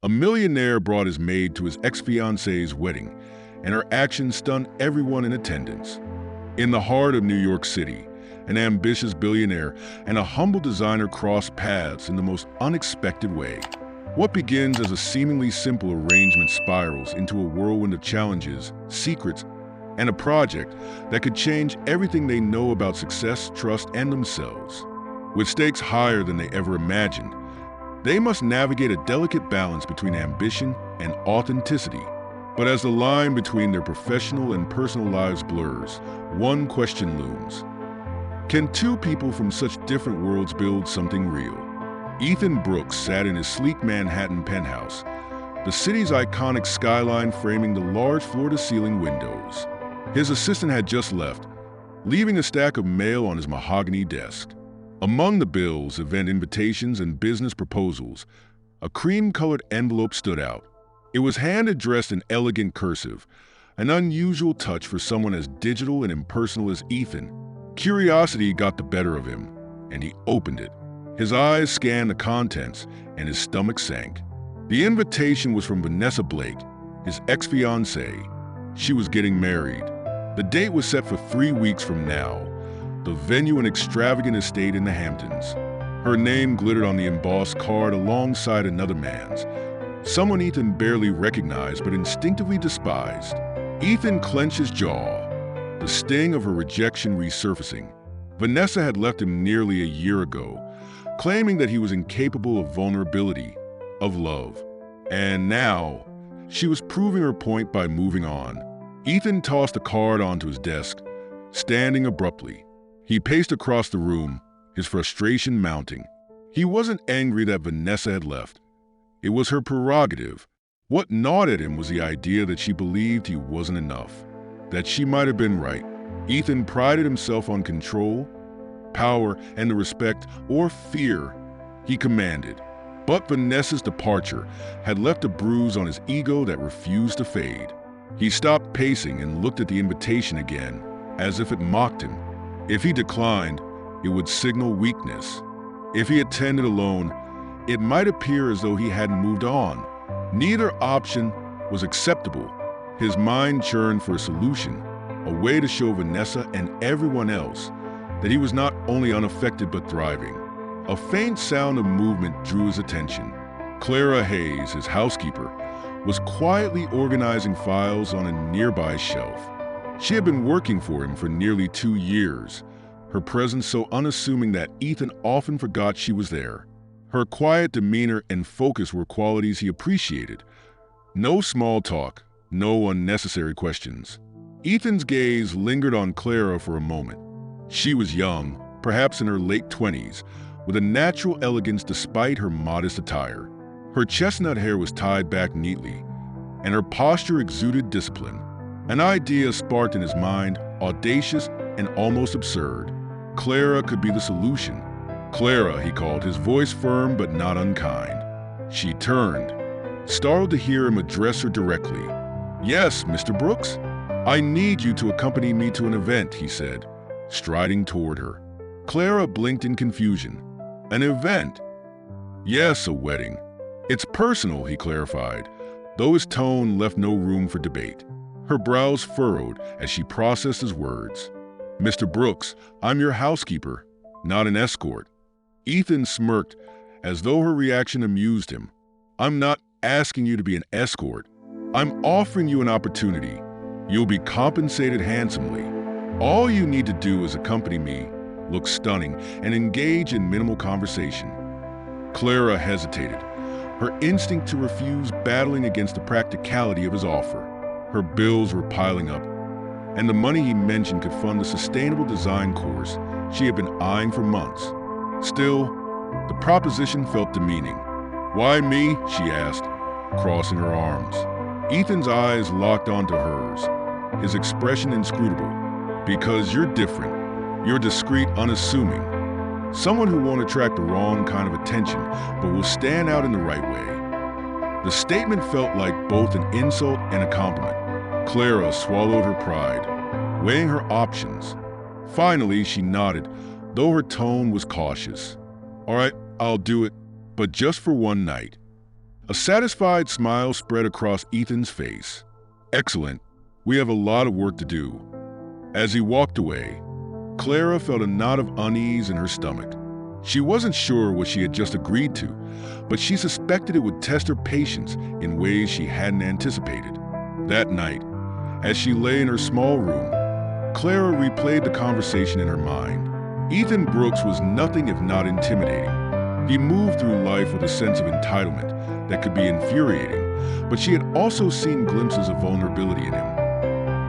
A millionaire brought his maid to his ex-fiancée's wedding, and her actions stunned everyone in attendance. In the heart of New York City, an ambitious billionaire and a humble designer cross paths in the most unexpected way. What begins as a seemingly simple arrangement spirals into a whirlwind of challenges, secrets, and a project that could change everything they know about success, trust, and themselves. With stakes higher than they ever imagined, they must navigate a delicate balance between ambition and authenticity. But as the line between their professional and personal lives blurs, one question looms. Can two people from such different worlds build something real? Ethan Brooks sat in his sleek Manhattan penthouse, the city's iconic skyline framing the large floor-to-ceiling windows. His assistant had just left, leaving a stack of mail on his mahogany desk. Among the bills, event invitations, and business proposals, a cream-colored envelope stood out. It was hand-addressed in elegant cursive, an unusual touch for someone as digital and impersonal as Ethan. Curiosity got the better of him, and he opened it. His eyes scanned the contents, and his stomach sank. The invitation was from Vanessa Blake, his ex-fiancée. She was getting married. The date was set for 3 weeks from now, the venue an extravagant estate in the Hamptons. Her name glittered on the embossed card alongside another man's, someone Ethan barely recognized but instinctively despised. Ethan clenched his jaw, the sting of her rejection resurfacing. Vanessa had left him nearly a year ago, claiming that he was incapable of vulnerability, of love. And now, she was proving her point by moving on. Ethan tossed the card onto his desk, standing abruptly. He paced across the room, his frustration mounting. He wasn't angry that Vanessa had left. It was her prerogative. What gnawed at him was the idea that she believed he wasn't enough, that she might have been right. Ethan prided himself on control, power, and the respect or fear he commanded. But Vanessa's departure had left a bruise on his ego that refused to fade. He stopped pacing and looked at the invitation again, as if it mocked him. If he declined, it would signal weakness. If he attended alone, it might appear as though he hadn't moved on. Neither option was acceptable. His mind churned for a solution, a way to show Vanessa and everyone else that he was not only unaffected but thriving. A faint sound of movement drew his attention. Clara Hayes, his housekeeper, was quietly organizing files on a nearby shelf. She had been working for him for nearly 2 years, her presence so unassuming that Ethan often forgot she was there. Her quiet demeanor and focus were qualities he appreciated. No small talk, no unnecessary questions. Ethan's gaze lingered on Clara for a moment. She was young, perhaps in her late 20s, with a natural elegance despite her modest attire. Her chestnut hair was tied back neatly, and her posture exuded discipline. An idea sparked in his mind, audacious and almost absurd. Clara could be the solution. Clara, he called, his voice firm but not unkind. She turned, startled to hear him address her directly. "Yes, Mr. Brooks? I need you to accompany me to an event," he said, striding toward her. Clara blinked in confusion. "An event?" "Yes, a wedding. It's personal," he clarified, though his tone left no room for debate. Her brows furrowed as she processed his words. "Mr. Brooks, I'm your housekeeper, not an escort." Ethan smirked, as though her reaction amused him. "I'm not asking you to be an escort. I'm offering you an opportunity. You'll be compensated handsomely. All you need to do is accompany me, look stunning, and engage in minimal conversation." Clara hesitated, her instinct to refuse battling against the practicality of his offer. Her bills were piling up, and the money he mentioned could fund the sustainable design course she had been eyeing for months. Still, the proposition felt demeaning. "Why me?" she asked, crossing her arms. Ethan's eyes locked onto hers, his expression inscrutable. "Because you're different. You're discreet, unassuming. Someone who won't attract the wrong kind of attention, but will stand out in the right way." The statement felt like both an insult and a compliment. Clara swallowed her pride, weighing her options. Finally, she nodded, though her tone was cautious. "All right, I'll do it, but just for one night." A satisfied smile spread across Ethan's face. "Excellent. We have a lot of work to do." As he walked away, Clara felt a knot of unease in her stomach. She wasn't sure what she had just agreed to, but she suspected it would test her patience in ways she hadn't anticipated. That night, as she lay in her small room, Clara replayed the conversation in her mind. Ethan Brooks was nothing if not intimidating. He moved through life with a sense of entitlement that could be infuriating, but she had also seen glimpses of vulnerability in him.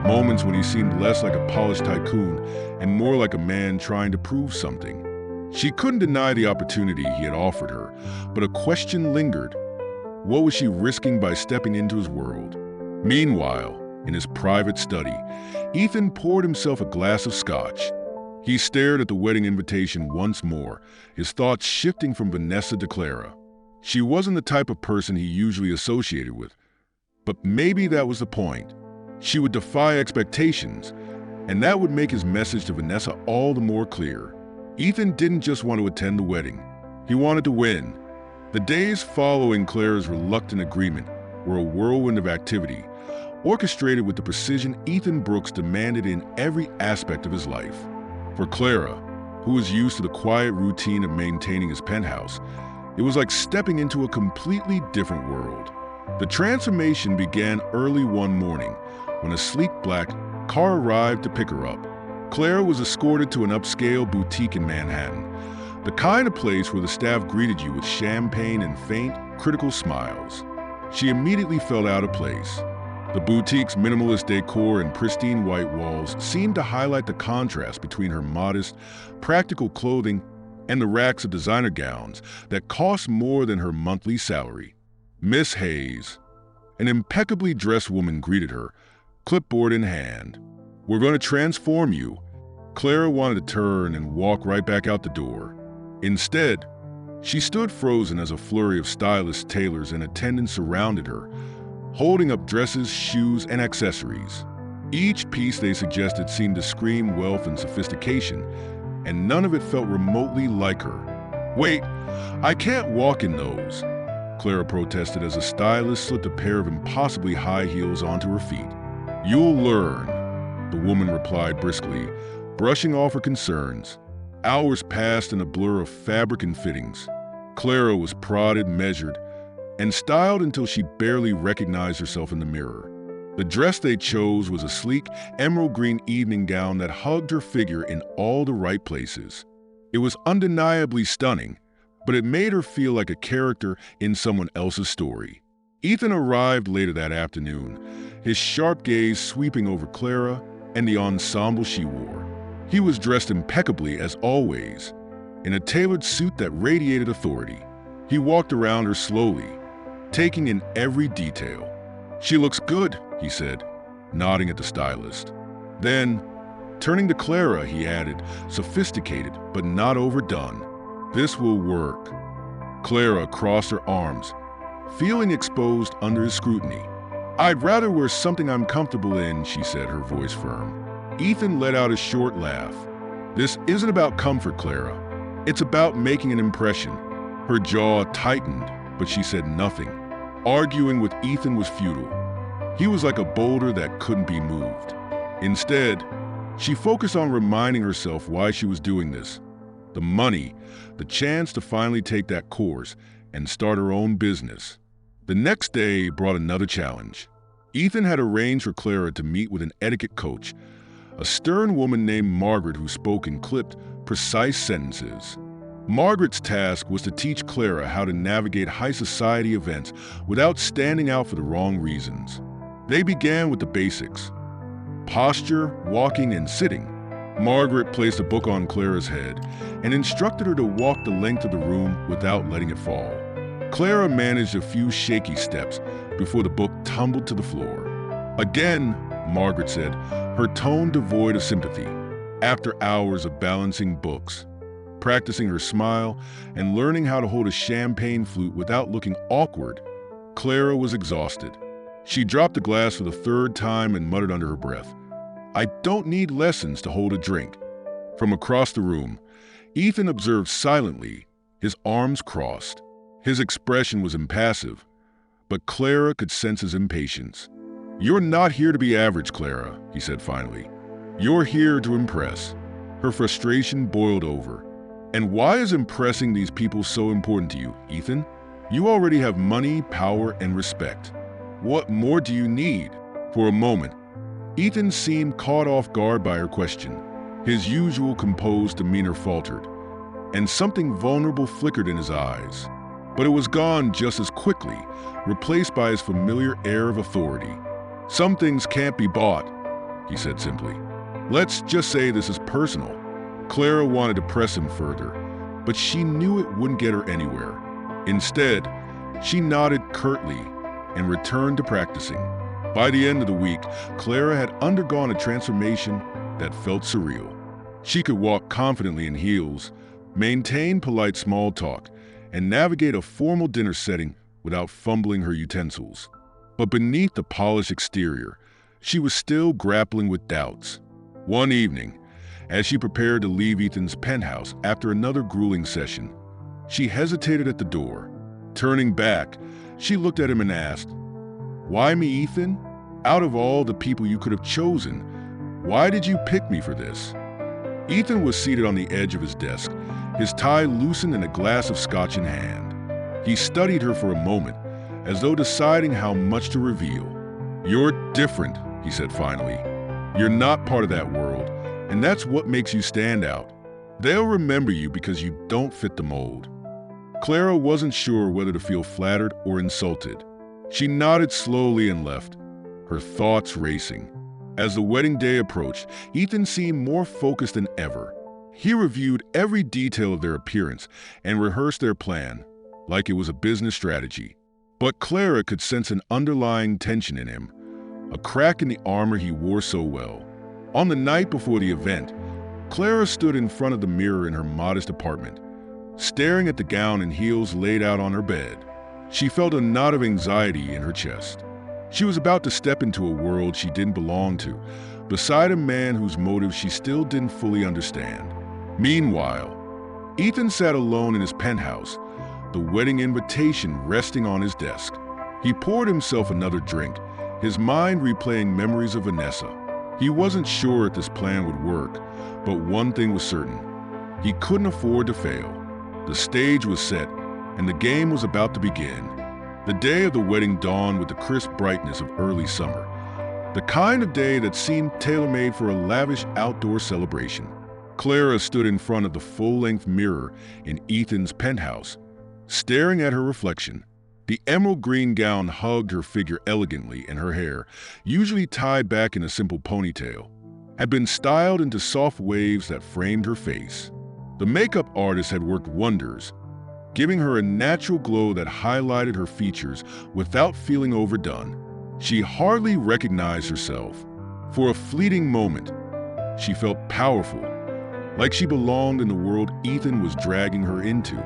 Moments when he seemed less like a polished tycoon and more like a man trying to prove something. She couldn't deny the opportunity he had offered her, but a question lingered. What was she risking by stepping into his world? Meanwhile, in his private study, Ethan poured himself a glass of scotch. He stared at the wedding invitation once more, his thoughts shifting from Vanessa to Clara. She wasn't the type of person he usually associated with, but maybe that was the point. She would defy expectations, and that would make his message to Vanessa all the more clear. Ethan didn't just want to attend the wedding. He wanted to win. The days following Clara's reluctant agreement were a whirlwind of activity, orchestrated with the precision Ethan Brooks demanded in every aspect of his life. For Clara, who was used to the quiet routine of maintaining his penthouse, it was like stepping into a completely different world. The transformation began early one morning when a sleek black car arrived to pick her up. Clara was escorted to an upscale boutique in Manhattan, the kind of place where the staff greeted you with champagne and faint, critical smiles. She immediately felt out of place. The boutique's minimalist decor and pristine white walls seemed to highlight the contrast between her modest, practical clothing and the racks of designer gowns that cost more than her monthly salary. Miss Hayes, an impeccably dressed woman, greeted her, clipboard in hand. "We're going to transform you." Clara wanted to turn and walk right back out the door. Instead, she stood frozen as a flurry of stylists, tailors, and attendants surrounded her, holding up dresses, shoes, and accessories. Each piece they suggested seemed to scream wealth and sophistication, and none of it felt remotely like her. "Wait, I can't walk in those," Clara protested as a stylist slipped a pair of impossibly high heels onto her feet. "You'll learn," the woman replied briskly, brushing off her concerns. Hours passed in a blur of fabric and fittings. Clara was prodded, measured, and styled until she barely recognized herself in the mirror. The dress they chose was a sleek, emerald green evening gown that hugged her figure in all the right places. It was undeniably stunning, but it made her feel like a character in someone else's story. Ethan arrived later that afternoon, his sharp gaze sweeping over Clara and the ensemble she wore. He was dressed impeccably as always, in a tailored suit that radiated authority. He walked around her slowly, taking in every detail. "She looks good," he said, nodding at the stylist. Then, turning to Clara, he added, sophisticated but not overdone, "This will work." Clara crossed her arms, feeling exposed under his scrutiny. "I'd rather wear something I'm comfortable in," she said, her voice firm. Ethan let out a short laugh. "This isn't about comfort, Clara. It's about making an impression." Her jaw tightened, but she said nothing. Arguing with Ethan was futile. He was like a boulder that couldn't be moved. Instead, she focused on reminding herself why she was doing this. The money, the chance to finally take that course and start her own business. The next day brought another challenge. Ethan had arranged for Clara to meet with an etiquette coach, a stern woman named Margaret who spoke in clipped, precise sentences. Margaret's task was to teach Clara how to navigate high society events without standing out for the wrong reasons. They began with the basics: posture, walking, and sitting. Margaret placed a book on Clara's head and instructed her to walk the length of the room without letting it fall. Clara managed a few shaky steps before the book tumbled to the floor. "Again," Margaret said, her tone devoid of sympathy. After hours of balancing books, practicing her smile, and learning how to hold a champagne flute without looking awkward, Clara was exhausted. She dropped the glass for the third time and muttered under her breath, "I don't need lessons to hold a drink." From across the room, Ethan observed silently, his arms crossed. His expression was impassive, But Clara could sense his impatience. "You're not here to be average, Clara," he said finally. "You're here to impress." Her frustration boiled over. "And why is impressing these people so important to you, Ethan? You already have money, power, and respect. What more do you need?" For a moment, Ethan seemed caught off guard by her question. His usual composed demeanor faltered, and something vulnerable flickered in his eyes. But it was gone just as quickly, replaced by his familiar air of authority. "Some things can't be bought," he said simply. "Let's just say this is personal." Clara wanted to press him further, but she knew it wouldn't get her anywhere. Instead, she nodded curtly and returned to practicing. By the end of the week, Clara had undergone a transformation that felt surreal. She could walk confidently in heels, maintain polite small talk, and navigate a formal dinner setting without fumbling her utensils. But beneath the polished exterior, she was still grappling with doubts. One evening, as she prepared to leave Ethan's penthouse after another grueling session, she hesitated at the door. Turning back, she looked at him and asked, "Why me, Ethan? Out of all the people you could have chosen, why did you pick me for this?" Ethan was seated on the edge of his desk, his tie loosened and a glass of scotch in hand. He studied her for a moment, as though deciding how much to reveal. "You're different," he said finally. "You're not part of that world, and that's what makes you stand out. They'll remember you because you don't fit the mold." Clara wasn't sure whether to feel flattered or insulted. She nodded slowly and left, her thoughts racing. As the wedding day approached, Ethan seemed more focused than ever. He reviewed every detail of their appearance and rehearsed their plan, like it was a business strategy. But Clara could sense an underlying tension in him, a crack in the armor he wore so well. On the night before the event, Clara stood in front of the mirror in her modest apartment, staring at the gown and heels laid out on her bed. She felt a knot of anxiety in her chest. She was about to step into a world she didn't belong to, beside a man whose motives she still didn't fully understand. Meanwhile, Ethan sat alone in his penthouse, the wedding invitation resting on his desk. He poured himself another drink, his mind replaying memories of Vanessa. He wasn't sure if this plan would work, but one thing was certain. He couldn't afford to fail. The stage was set, and the game was about to begin. The day of the wedding dawned with the crisp brightness of early summer, the kind of day that seemed tailor-made for a lavish outdoor celebration. Clara stood in front of the full-length mirror in Ethan's penthouse, staring at her reflection. The emerald green gown hugged her figure elegantly, and her hair, usually tied back in a simple ponytail, had been styled into soft waves that framed her face. The makeup artist had worked wonders, giving her a natural glow that highlighted her features without feeling overdone. She hardly recognized herself. For a fleeting moment, she felt powerful, like she belonged in the world Ethan was dragging her into.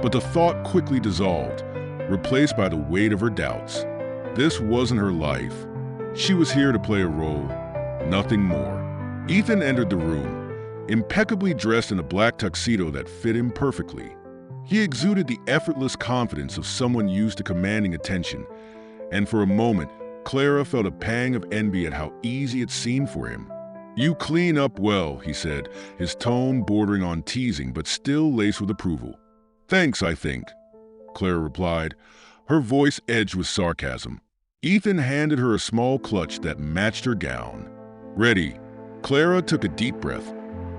But the thought quickly dissolved, replaced by the weight of her doubts. This wasn't her life. She was here to play a role, nothing more. Ethan entered the room, impeccably dressed in a black tuxedo that fit him perfectly. He exuded the effortless confidence of someone used to commanding attention, and for a moment, Clara felt a pang of envy at how easy it seemed for him. "You clean up well," he said, his tone bordering on teasing but still laced with approval. "Thanks, I think," Clara replied, her voice edged with sarcasm. Ethan handed her a small clutch that matched her gown. "Ready." Clara took a deep breath,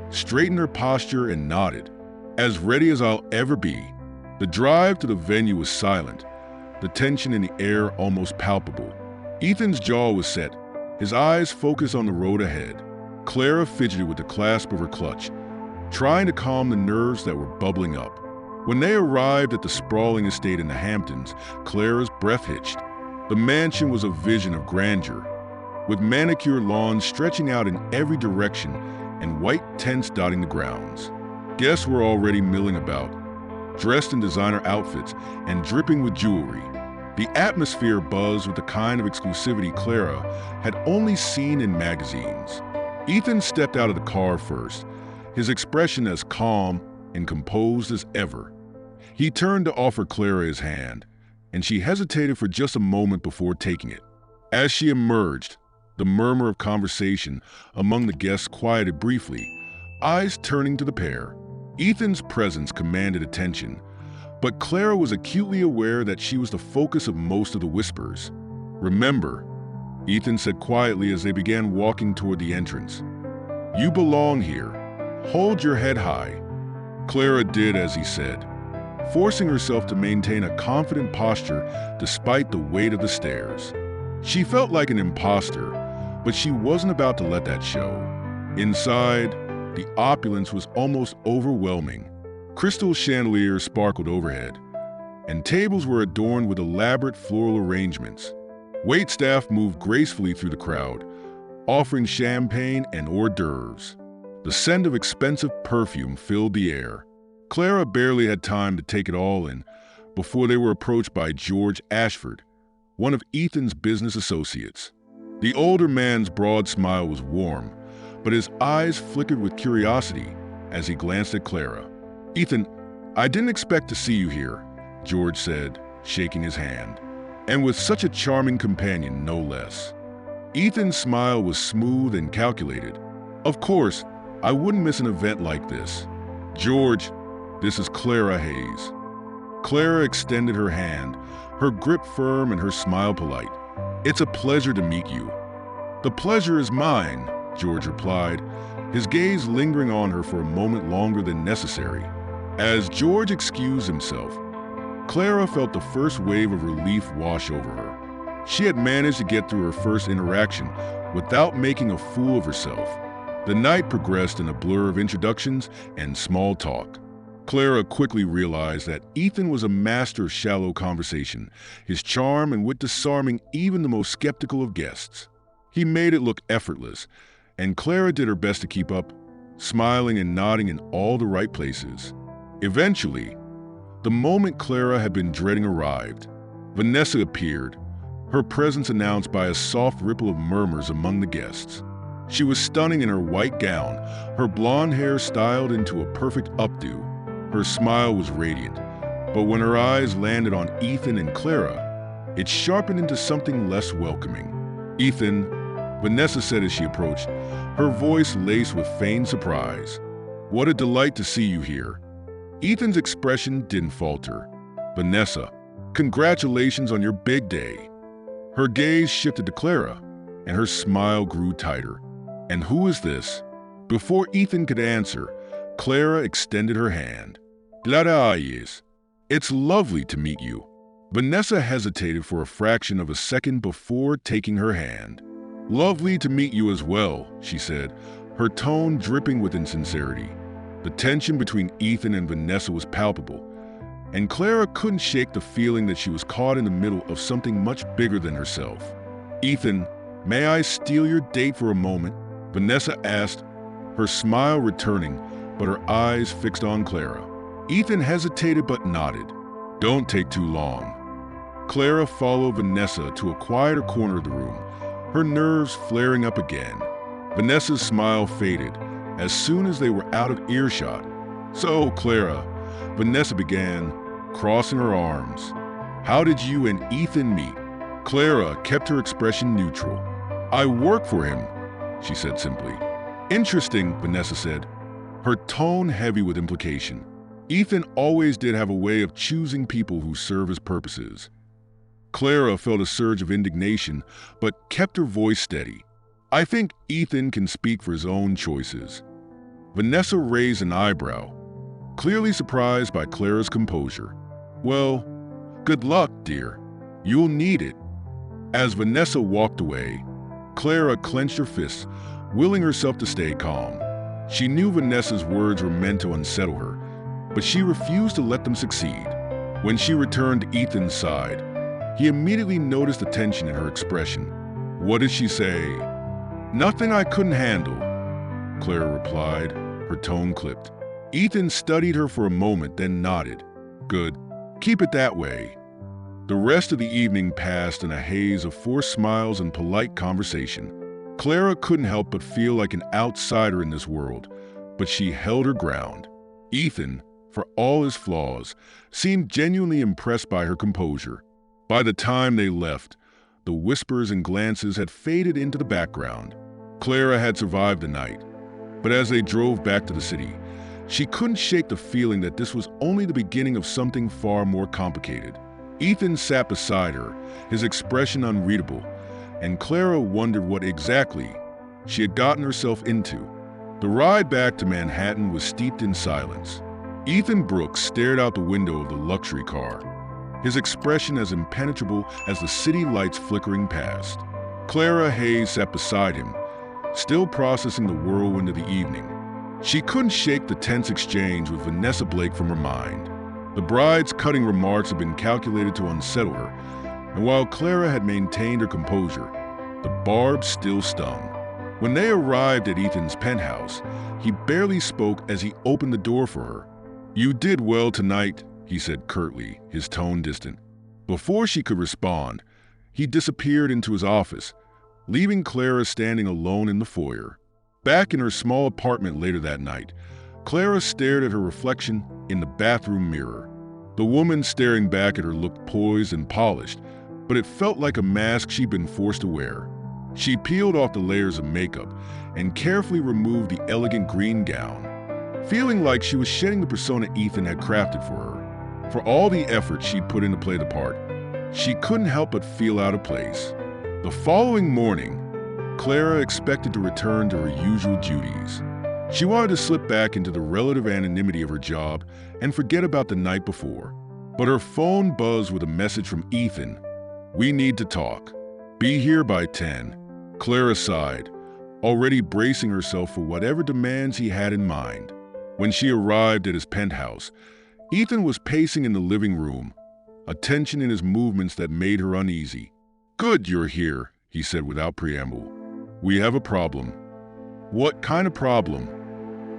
straightened her posture, and nodded. "As ready as I'll ever be." The drive to the venue was silent, the tension in the air almost palpable. Ethan's jaw was set, his eyes focused on the road ahead. Clara fidgeted with the clasp of her clutch, trying to calm the nerves that were bubbling up. When they arrived at the sprawling estate in the Hamptons, Clara's breath hitched. The mansion was a vision of grandeur, with manicured lawns stretching out in every direction and white tents dotting the grounds. Guests were already milling about, dressed in designer outfits and dripping with jewelry. The atmosphere buzzed with the kind of exclusivity Clara had only seen in magazines. Ethan stepped out of the car first, his expression as calm and composed as ever. He turned to offer Clara his hand, and she hesitated for just a moment before taking it. As she emerged, the murmur of conversation among the guests quieted briefly, eyes turning to the pair. Ethan's presence commanded attention, but Clara was acutely aware that she was the focus of most of the whispers. "Remember," Ethan said quietly as they began walking toward the entrance, "you belong here. Hold your head high." Clara did as he said, forcing herself to maintain a confident posture despite the weight of the stairs. She felt like an imposter, but she wasn't about to let that show. Inside, the opulence was almost overwhelming. Crystal chandeliers sparkled overhead, and tables were adorned with elaborate floral arrangements. Waitstaff moved gracefully through the crowd, offering champagne and hors d'oeuvres. The scent of expensive perfume filled the air. Clara barely had time to take it all in before they were approached by George Ashford, one of Ethan's business associates. The older man's broad smile was warm, but his eyes flickered with curiosity as he glanced at Clara. "Ethan, I didn't expect to see you here," George said, shaking his hand. "And with such a charming companion, no less." Ethan's smile was smooth and calculated. "Of course, I wouldn't miss an event like this. George, this is Clara Hayes." Clara extended her hand, her grip firm and her smile polite. "It's a pleasure to meet you." "The pleasure is mine," George replied, his gaze lingering on her for a moment longer than necessary. As George excused himself, Clara felt the first wave of relief wash over her. She had managed to get through her first interaction without making a fool of herself. The night progressed in a blur of introductions and small talk. Clara quickly realized that Ethan was a master of shallow conversation, his charm and wit disarming even the most skeptical of guests. He made it look effortless, and Clara did her best to keep up, smiling and nodding in all the right places. Eventually, the moment Clara had been dreading arrived. Vanessa appeared, her presence announced by a soft ripple of murmurs among the guests. She was stunning in her white gown, her blonde hair styled into a perfect updo. Her smile was radiant, but when her eyes landed on Ethan and Clara, it sharpened into something less welcoming. "Ethan," Vanessa said as she approached, her voice laced with feigned surprise. "What a delight to see you here." Ethan's expression didn't falter. "Vanessa, congratulations on your big day." Her gaze shifted to Clara, and her smile grew tighter. "And who is this?" Before Ethan could answer, Clara extended her hand. "Clara Hayes. It's lovely to meet you." Vanessa hesitated for a fraction of a second before taking her hand. "Lovely to meet you as well," she said, her tone dripping with insincerity. The tension between Ethan and Vanessa was palpable, and Clara couldn't shake the feeling that she was caught in the middle of something much bigger than herself. "Ethan, may I steal your date for a moment?" Vanessa asked, her smile returning, but her eyes fixed on Clara. Ethan hesitated but nodded. "Don't take too long." Clara followed Vanessa to a quieter corner of the room, her nerves flaring up again. Vanessa's smile faded as soon as they were out of earshot. "So, Clara," Vanessa began, crossing her arms, "how did you and Ethan meet?" Clara kept her expression neutral. "I work for him," she said simply. "Interesting," Vanessa said, her tone heavy with implication. Ethan always did have a way of choosing people who serve his purposes. Clara felt a surge of indignation, but kept her voice steady. "I think Ethan can speak for his own choices." Vanessa raised an eyebrow, clearly surprised by Clara's composure. "Well, good luck, dear. You'll need it." As Vanessa walked away, Clara clenched her fists, willing herself to stay calm. She knew Vanessa's words were meant to unsettle her, but she refused to let them succeed. When she returned to Ethan's side, he immediately noticed the tension in her expression. "What did she say?" "Nothing I couldn't handle," Clara replied, her tone clipped. Ethan studied her for a moment, then nodded. "Good. Keep it that way." The rest of the evening passed in a haze of forced smiles and polite conversation. Clara couldn't help but feel like an outsider in this world, but she held her ground. Ethan, for all his flaws, seemed genuinely impressed by her composure. By the time they left, the whispers and glances had faded into the background. Clara had survived the night, but as they drove back to the city, she couldn't shake the feeling that this was only the beginning of something far more complicated. Ethan sat beside her, his expression unreadable, and Clara wondered what exactly she had gotten herself into. The ride back to Manhattan was steeped in silence. Ethan Brooks stared out the window of the luxury car, his expression as impenetrable as the city lights flickering past. Clara Hayes sat beside him, still processing the whirlwind of the evening. She couldn't shake the tense exchange with Vanessa Blake from her mind. The bride's cutting remarks had been calculated to unsettle her, and while Clara had maintained her composure, the barbs still stung. When they arrived at Ethan's penthouse, he barely spoke as he opened the door for her. "You did well tonight," he said curtly, his tone distant. Before she could respond, he disappeared into his office, leaving Clara standing alone in the foyer. Back in her small apartment later that night, Clara stared at her reflection in the bathroom mirror. The woman staring back at her looked poised and polished, but it felt like a mask she'd been forced to wear. She peeled off the layers of makeup and carefully removed the elegant green gown, feeling like she was shedding the persona Ethan had crafted for her. For all the effort she'd put in to play the part, she couldn't help but feel out of place. The following morning, Clara expected to return to her usual duties. She wanted to slip back into the relative anonymity of her job and forget about the night before. But her phone buzzed with a message from Ethan. "We need to talk. Be here by 10. Clara sighed, already bracing herself for whatever demands he had in mind. When she arrived at his penthouse, Ethan was pacing in the living room, a tension in his movements that made her uneasy. "Good you're here," he said without preamble. "We have a problem." "What kind of problem?"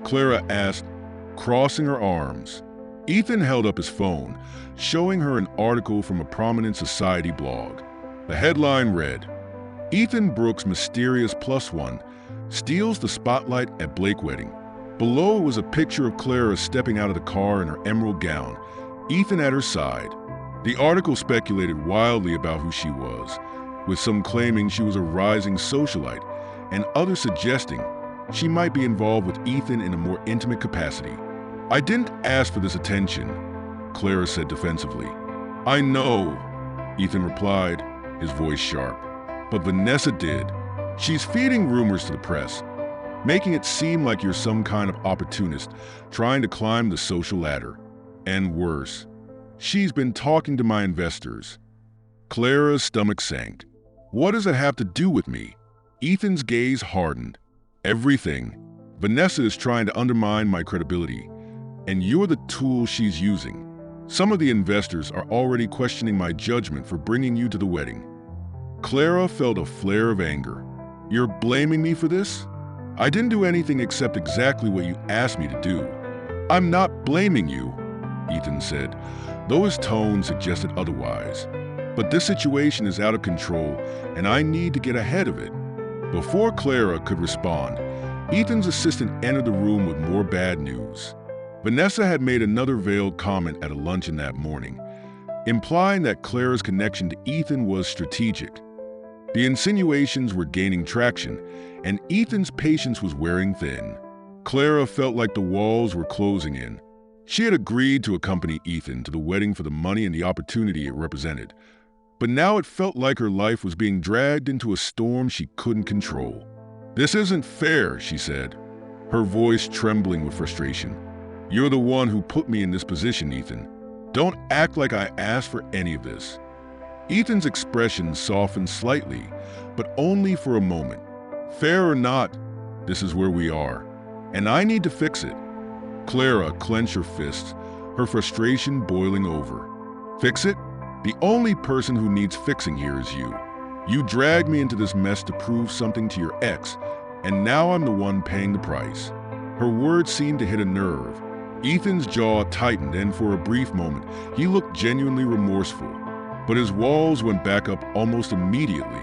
Clara asked, crossing her arms. Ethan held up his phone, showing her an article from a prominent society blog. The headline read, "Ethan Brooks' Mysterious +1 Steals the Spotlight at Blake Wedding." Below was a picture of Clara stepping out of the car in her emerald gown, Ethan at her side. The article speculated wildly about who she was, with some claiming she was a rising socialite and others suggesting she might be involved with Ethan in a more intimate capacity. "I didn't ask for this attention," Clara said defensively. "I know," Ethan replied, his voice sharp. "But Vanessa did. She's feeding rumors to the press, making it seem like you're some kind of opportunist trying to climb the social ladder. And worse, she's been talking to my investors." Clara's stomach sank. "What does it have to do with me?" Ethan's gaze hardened. "Everything. Vanessa is trying to undermine my credibility, and you're the tool she's using. Some of the investors are already questioning my judgment for bringing you to the wedding." Clara felt a flare of anger. "You're blaming me for this? I didn't do anything except exactly what you asked me to do." "I'm not blaming you," Ethan said, though his tone suggested otherwise. "But this situation is out of control, and I need to get ahead of it." Before Clara could respond, Ethan's assistant entered the room with more bad news. Vanessa had made another veiled comment at a luncheon that morning, implying that Clara's connection to Ethan was strategic. The insinuations were gaining traction, and Ethan's patience was wearing thin. Clara felt like the walls were closing in. She had agreed to accompany Ethan to the wedding for the money and the opportunity it represented, but now it felt like her life was being dragged into a storm she couldn't control. "This isn't fair," she said, her voice trembling with frustration. "You're the one who put me in this position, Ethan. Don't act like I asked for any of this." Ethan's expression softened slightly, but only for a moment. "Fair or not, this is where we are, and I need to fix it." Clara clenched her fists, her frustration boiling over. "Fix it? The only person who needs fixing here is you. You dragged me into this mess to prove something to your ex, and now I'm the one paying the price." Her words seemed to hit a nerve. Ethan's jaw tightened, and for a brief moment, he looked genuinely remorseful. But his walls went back up almost immediately.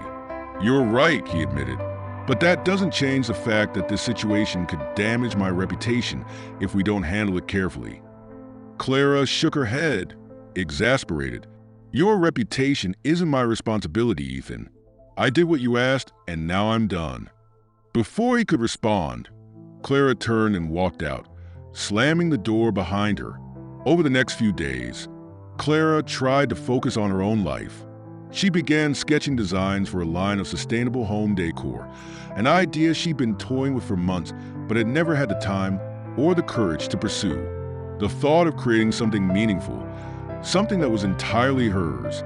"You're right," he admitted. "But that doesn't change the fact that this situation could damage my reputation if we don't handle it carefully." Clara shook her head, exasperated. Your reputation isn't my responsibility, Ethan. I did what you asked, and now I'm done." Before he could respond, Clara turned and walked out, slamming the door behind her. Over the next few days, Clara tried to focus on her own life. She began sketching designs for a line of sustainable home decor, an idea she'd been toying with for months but had never had the time or the courage to pursue. The thought of creating something meaningful, something that was entirely hers,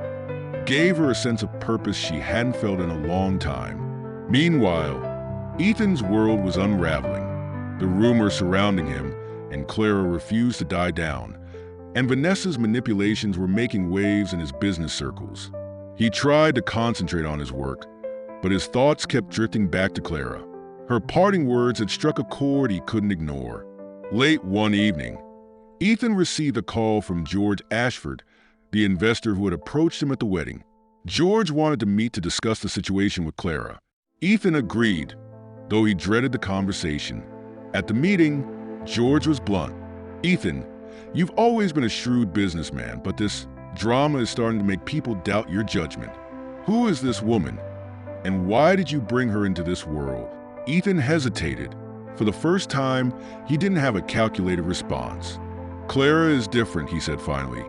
gave her a sense of purpose she hadn't felt in a long time. Meanwhile, Ethan's world was unraveling. The rumors surrounding him and Clara refused to die down, and Vanessa's manipulations were making waves in his business circles. He tried to concentrate on his work, but his thoughts kept drifting back to Clara. Her parting words had struck a chord he couldn't ignore. Late one evening, Ethan received a call from George Ashford, the investor who had approached him at the wedding. George wanted to meet to discuss the situation with Clara. Ethan agreed, though he dreaded the conversation. At the meeting, George was blunt. "Ethan, you've always been a shrewd businessman, but this drama is starting to make people doubt your judgment. Who is this woman, and why did you bring her into this world?" Ethan hesitated. For the first time, he didn't have a calculated response. "Clara is different," he said finally.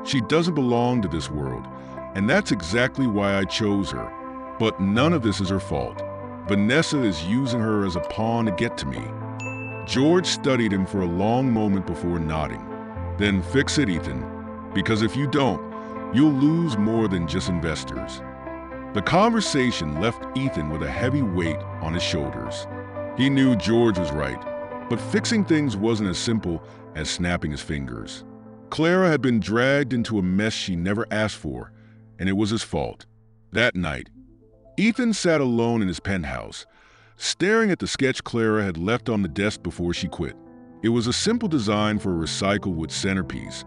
"She doesn't belong to this world, and that's exactly why I chose her. But none of this is her fault. Vanessa is using her as a pawn to get to me." George studied him for a long moment before nodding. "Then fix it, Ethan, because if you don't, you'll lose more than just investors." The conversation left Ethan with a heavy weight on his shoulders. He knew George was right, but fixing things wasn't as simple as snapping his fingers. Clara had been dragged into a mess she never asked for, and it was his fault. That night, Ethan sat alone in his penthouse, staring at the sketch Clara had left on the desk before she quit. It was a simple design for a recycled wood centerpiece,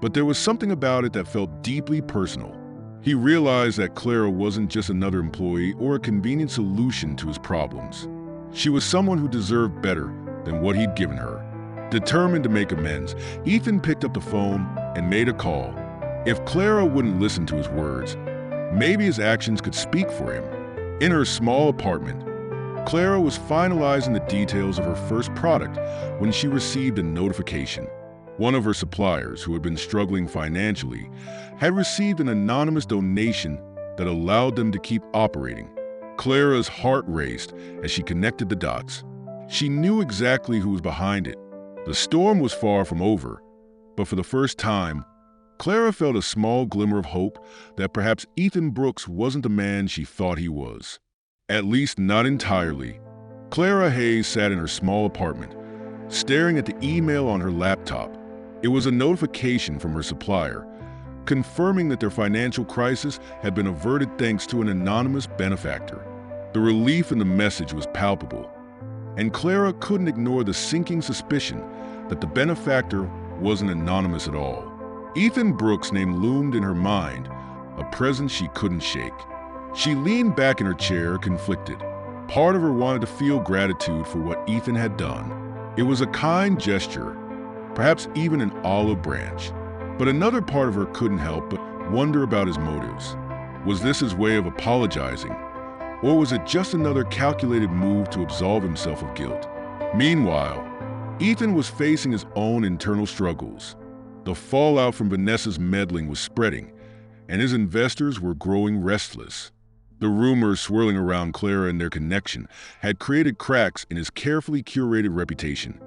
but there was something about it that felt deeply personal. He realized that Clara wasn't just another employee or a convenient solution to his problems. She was someone who deserved better than what he'd given her. Determined to make amends, Ethan picked up the phone and made a call. If Clara wouldn't listen to his words, maybe his actions could speak for him. In her small apartment, Clara was finalizing the details of her first product when she received a notification. One of her suppliers, who had been struggling financially, had received an anonymous donation that allowed them to keep operating. Clara's heart raced as she connected the dots. She knew exactly who was behind it. The storm was far from over, but for the first time, Clara felt a small glimmer of hope that perhaps Ethan Brooks wasn't the man she thought he was. At least not entirely. Clara Hayes sat in her small apartment, staring at the email on her laptop. It was a notification from her supplier, confirming that their financial crisis had been averted thanks to an anonymous benefactor. The relief in the message was palpable, and Clara couldn't ignore the sinking suspicion that the benefactor wasn't anonymous at all. Ethan Brooks' name loomed in her mind, a presence she couldn't shake. She leaned back in her chair, conflicted. Part of her wanted to feel gratitude for what Ethan had done. It was a kind gesture, perhaps even an olive branch. But another part of her couldn't help but wonder about his motives. Was this his way of apologizing? Or was it just another calculated move to absolve himself of guilt? Meanwhile, Ethan was facing his own internal struggles. The fallout from Vanessa's meddling was spreading, and his investors were growing restless. The rumors swirling around Clara and their connection had created cracks in his carefully curated reputation,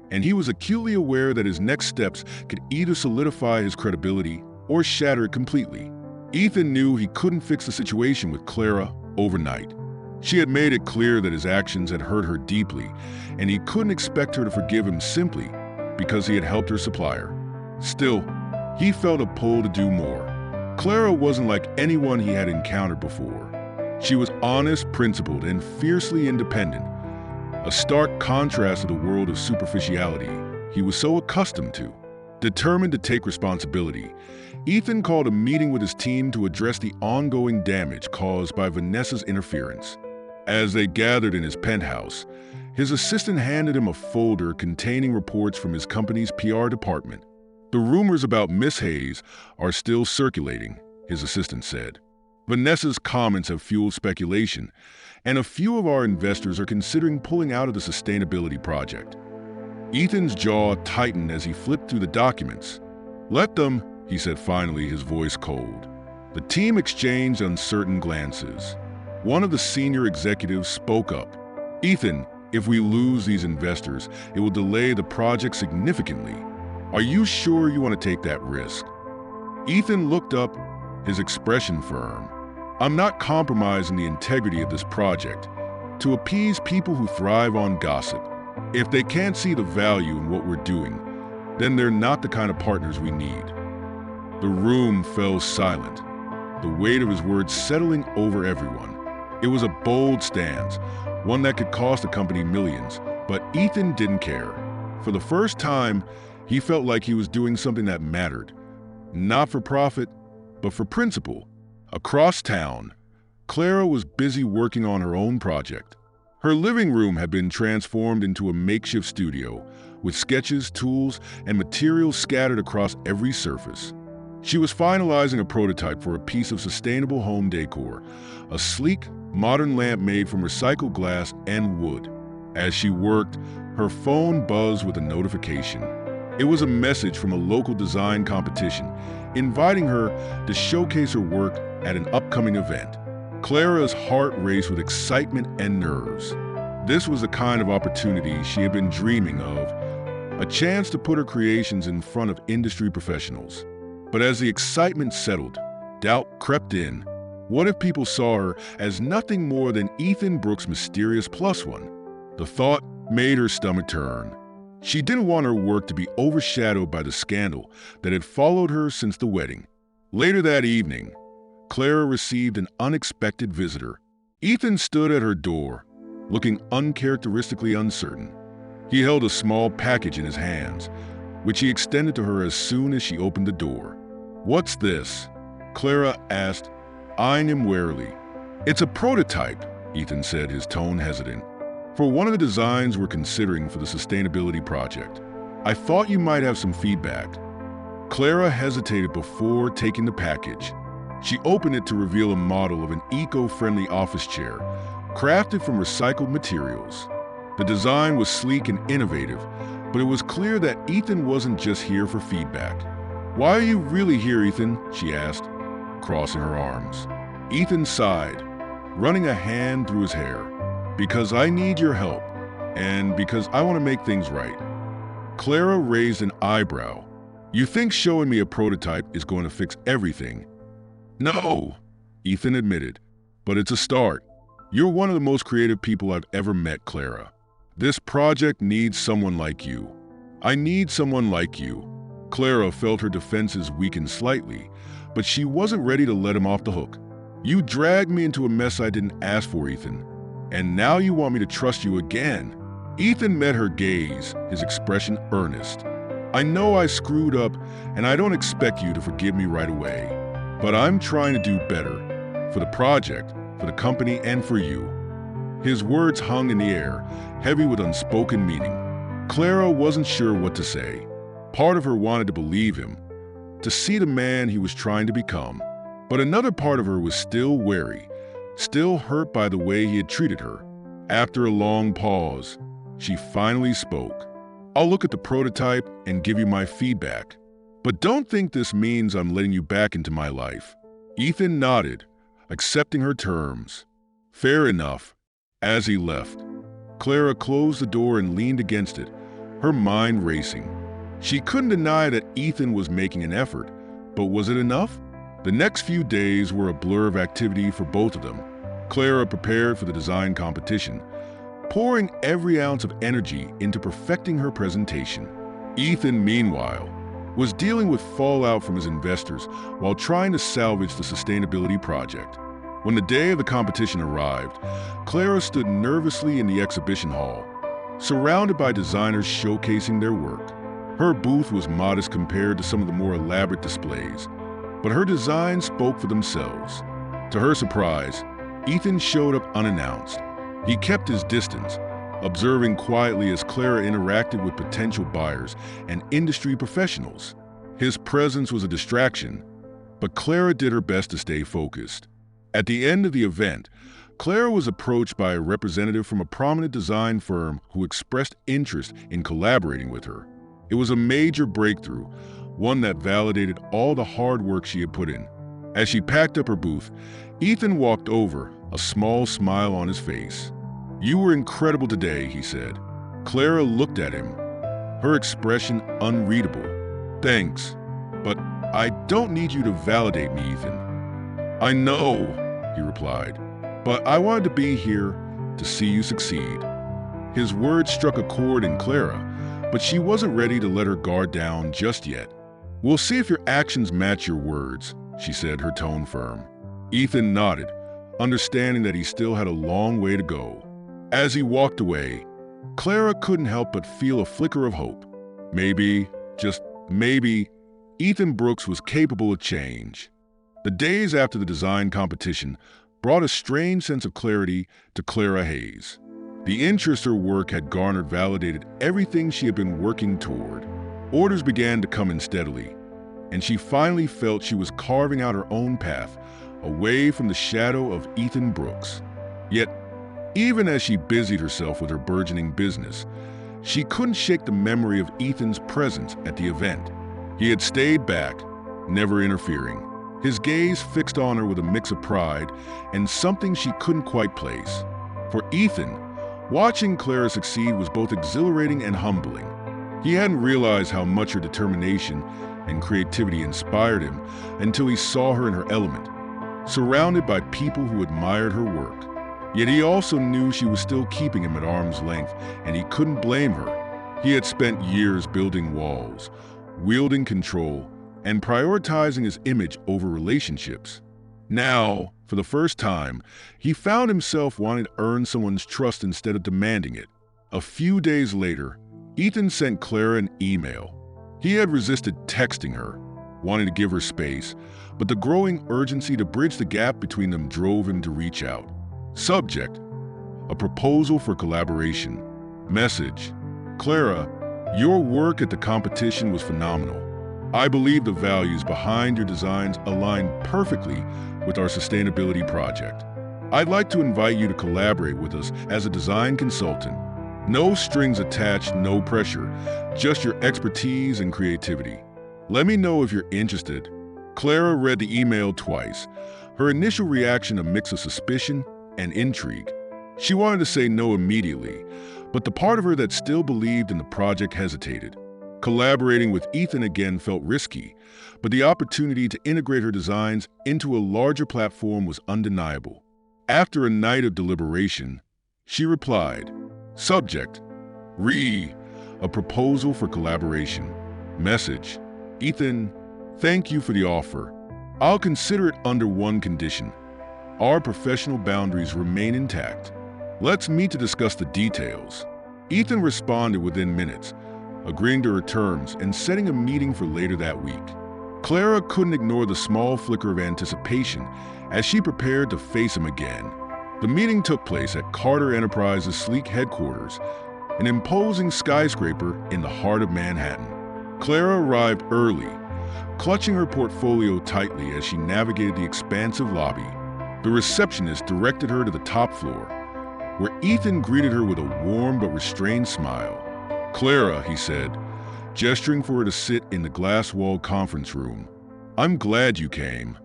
and he was acutely aware that his next steps could either solidify his credibility or shatter it completely. Ethan knew he couldn't fix the situation with Clara overnight. She had made it clear that his actions had hurt her deeply, and he couldn't expect her to forgive him simply because he had helped her supplier. Still, he felt a pull to do more. Clara wasn't like anyone he had encountered before. She was honest, principled, and fiercely independent, a stark contrast to the world of superficiality he was so accustomed to. Determined to take responsibility, Ethan called a meeting with his team to address the ongoing damage caused by Vanessa's interference. As they gathered in his penthouse, his assistant handed him a folder containing reports from his company's PR department. The rumors about Miss Hayes are still circulating, his assistant said. Vanessa's comments have fueled speculation, and a few of our investors are considering pulling out of the sustainability project. Ethan's jaw tightened as he flipped through the documents. Let them, he said finally, his voice cold. The team exchanged uncertain glances. One of the senior executives spoke up. Ethan, if we lose these investors, it will delay the project significantly. Are you sure you want to take that risk? Ethan looked up, his expression firm. I'm not compromising the integrity of this project to appease people who thrive on gossip. If they can't see the value in what we're doing, then they're not the kind of partners we need. The room fell silent, the weight of his words settling over everyone. It was a bold stance, one that could cost the company millions, but Ethan didn't care. For the first time, he felt like he was doing something that mattered, not for profit, but for principle. Across town, Clara was busy working on her own project. Her living room had been transformed into a makeshift studio, with sketches, tools, and materials scattered across every surface. She was finalizing a prototype for a piece of sustainable home decor, a sleek, modern lamp made from recycled glass and wood. As she worked, her phone buzzed with a notification. It was a message from a local design competition, inviting her to showcase her work at an upcoming event. Clara's heart raced with excitement and nerves. This was the kind of opportunity she had been dreaming of, a chance to put her creations in front of industry professionals. But as the excitement settled, doubt crept in. What if people saw her as nothing more than Ethan Brooks' mysterious plus one? The thought made her stomach turn. She didn't want her work to be overshadowed by the scandal that had followed her since the wedding. Later that evening, Clara received an unexpected visitor. Ethan stood at her door, looking uncharacteristically uncertain. He held a small package in his hands, which he extended to her as soon as she opened the door. "What's this?" Clara asked, eyeing him warily. "It's a prototype," Ethan said, his tone hesitant, "for one of the designs we're considering for the sustainability project. I thought you might have some feedback." Clara hesitated before taking the package. She opened it to reveal a model of an eco-friendly office chair, crafted from recycled materials. The design was sleek and innovative, but it was clear that Ethan wasn't just here for feedback. "Why are you really here, Ethan?" she asked, crossing her arms. Ethan sighed, running a hand through his hair. "Because I need your help, and because I want to make things right." Clara raised an eyebrow. "You think showing me a prototype is going to fix everything?" "No," Ethan admitted, "but it's a start. You're one of the most creative people I've ever met, Clara. This project needs someone like you. I need someone like you." Clara felt her defenses weaken slightly, but she wasn't ready to let him off the hook. "You dragged me into a mess I didn't ask for, Ethan. And now you want me to trust you again." Ethan met her gaze, his expression earnest. "I know I screwed up, and I don't expect you to forgive me right away. But I'm trying to do better, for the project, for the company, and for you." His words hung in the air, heavy with unspoken meaning. Clara wasn't sure what to say. Part of her wanted to believe him, to see the man he was trying to become. But another part of her was still wary, still hurt by the way he had treated her. After a long pause, she finally spoke. "I'll look at the prototype and give you my feedback. But don't think this means I'm letting you back into my life." Ethan nodded, accepting her terms. "Fair enough." As he left, Clara closed the door and leaned against it, her mind racing. She couldn't deny that Ethan was making an effort, but was it enough? The next few days were a blur of activity for both of them. Clara prepared for the design competition, pouring every ounce of energy into perfecting her presentation. Ethan, meanwhile, was dealing with fallout from his investors while trying to salvage the sustainability project. When the day of the competition arrived, Clara stood nervously in the exhibition hall, surrounded by designers showcasing their work. Her booth was modest compared to some of the more elaborate displays, but her designs spoke for themselves. To her surprise, Ethan showed up unannounced. He kept his distance, observing quietly as Clara interacted with potential buyers and industry professionals. His presence was a distraction, but Clara did her best to stay focused. At the end of the event, Clara was approached by a representative from a prominent design firm who expressed interest in collaborating with her. It was a major breakthrough, one that validated all the hard work she had put in. As she packed up her booth, Ethan walked over, a small smile on his face. "You were incredible today," he said. Clara looked at him, her expression unreadable. "Thanks, but I don't need you to validate me, Ethan." "I know," he replied, "but I wanted to be here to see you succeed." His words struck a chord in Clara, but she wasn't ready to let her guard down just yet. "We'll see if your actions match your words," she said, her tone firm. Ethan nodded, understanding that he still had a long way to go. As he walked away, Clara couldn't help but feel a flicker of hope. Maybe, just maybe, Ethan Brooks was capable of change. The days after the design competition brought a strange sense of clarity to Clara Hayes. The interest her work had garnered validated everything she had been working toward. Orders began to come in steadily, and she finally felt she was carving out her own path, away from the shadow of Ethan Brooks. Yet, even as she busied herself with her burgeoning business, she couldn't shake the memory of Ethan's presence at the event. He had stayed back, never interfering, his gaze fixed on her with a mix of pride and something she couldn't quite place. For Ethan, watching Clara succeed was both exhilarating and humbling. He hadn't realized how much her determination and creativity inspired him until he saw her in her element, surrounded by people who admired her work. Yet he also knew she was still keeping him at arm's length, and he couldn't blame her. He had spent years building walls, wielding control, and prioritizing his image over relationships. Now, for the first time, he found himself wanting to earn someone's trust instead of demanding it. A few days later, Ethan sent Clara an email. He had resisted texting her, wanting to give her space, but the growing urgency to bridge the gap between them drove him to reach out. Subject: a proposal for collaboration. Message: Clara, your work at the competition was phenomenal. I believe the values behind your designs align perfectly with our sustainability project. I'd like to invite you to collaborate with us as a design consultant. No strings attached, no pressure, just your expertise and creativity. Let me know if you're interested. Clara read the email twice, her initial reaction a mix of suspicion and intrigue. She wanted to say no immediately, but the part of her that still believed in the project hesitated. Collaborating with Ethan again felt risky, but the opportunity to integrate her designs into a larger platform was undeniable. After a night of deliberation, she replied. Subject: a proposal for collaboration. Message: Ethan, thank you for the offer. I'll consider it under one condition. Our professional boundaries remain intact. Let's meet to discuss the details. Ethan responded within minutes, agreeing to her terms and setting a meeting for later that week. Clara couldn't ignore the small flicker of anticipation as she prepared to face him again. The meeting took place at Carter Enterprises' sleek headquarters, an imposing skyscraper in the heart of Manhattan. Clara arrived early, clutching her portfolio tightly as she navigated the expansive lobby. The receptionist directed her to the top floor, where Ethan greeted her with a warm but restrained smile. Clara, he said, gesturing for her to sit in the glass-walled conference room. I'm glad you came.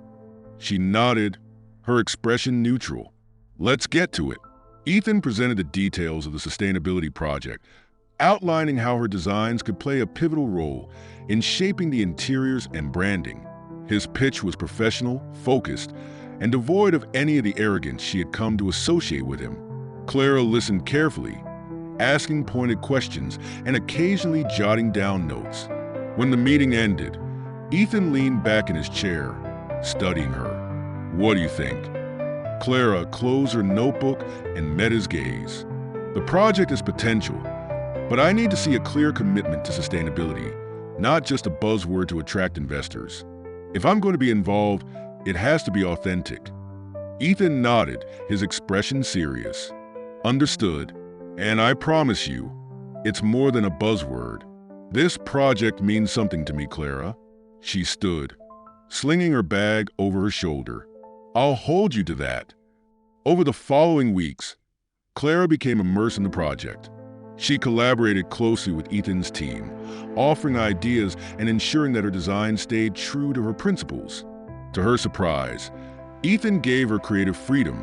She nodded, her expression neutral. Let's get to it. Ethan presented the details of the sustainability project, outlining how her designs could play a pivotal role in shaping the interiors and branding. His pitch was professional, focused, and devoid of any of the arrogance she had come to associate with him. Clara listened carefully, asking pointed questions and occasionally jotting down notes. When the meeting ended, Ethan leaned back in his chair, studying her. What do you think? Clara closed her notebook and met his gaze. The project is potential, but I need to see a clear commitment to sustainability, not just a buzzword to attract investors. If I'm going to be involved, it has to be authentic. Ethan nodded, his expression serious. Understood, and I promise you, it's more than a buzzword. This project means something to me, Clara. She stood, slinging her bag over her shoulder. "I'll hold you to that." Over the following weeks, Clara became immersed in the project. She collaborated closely with Ethan's team, offering ideas and ensuring that her design stayed true to her principles. To her surprise, Ethan gave her creative freedom,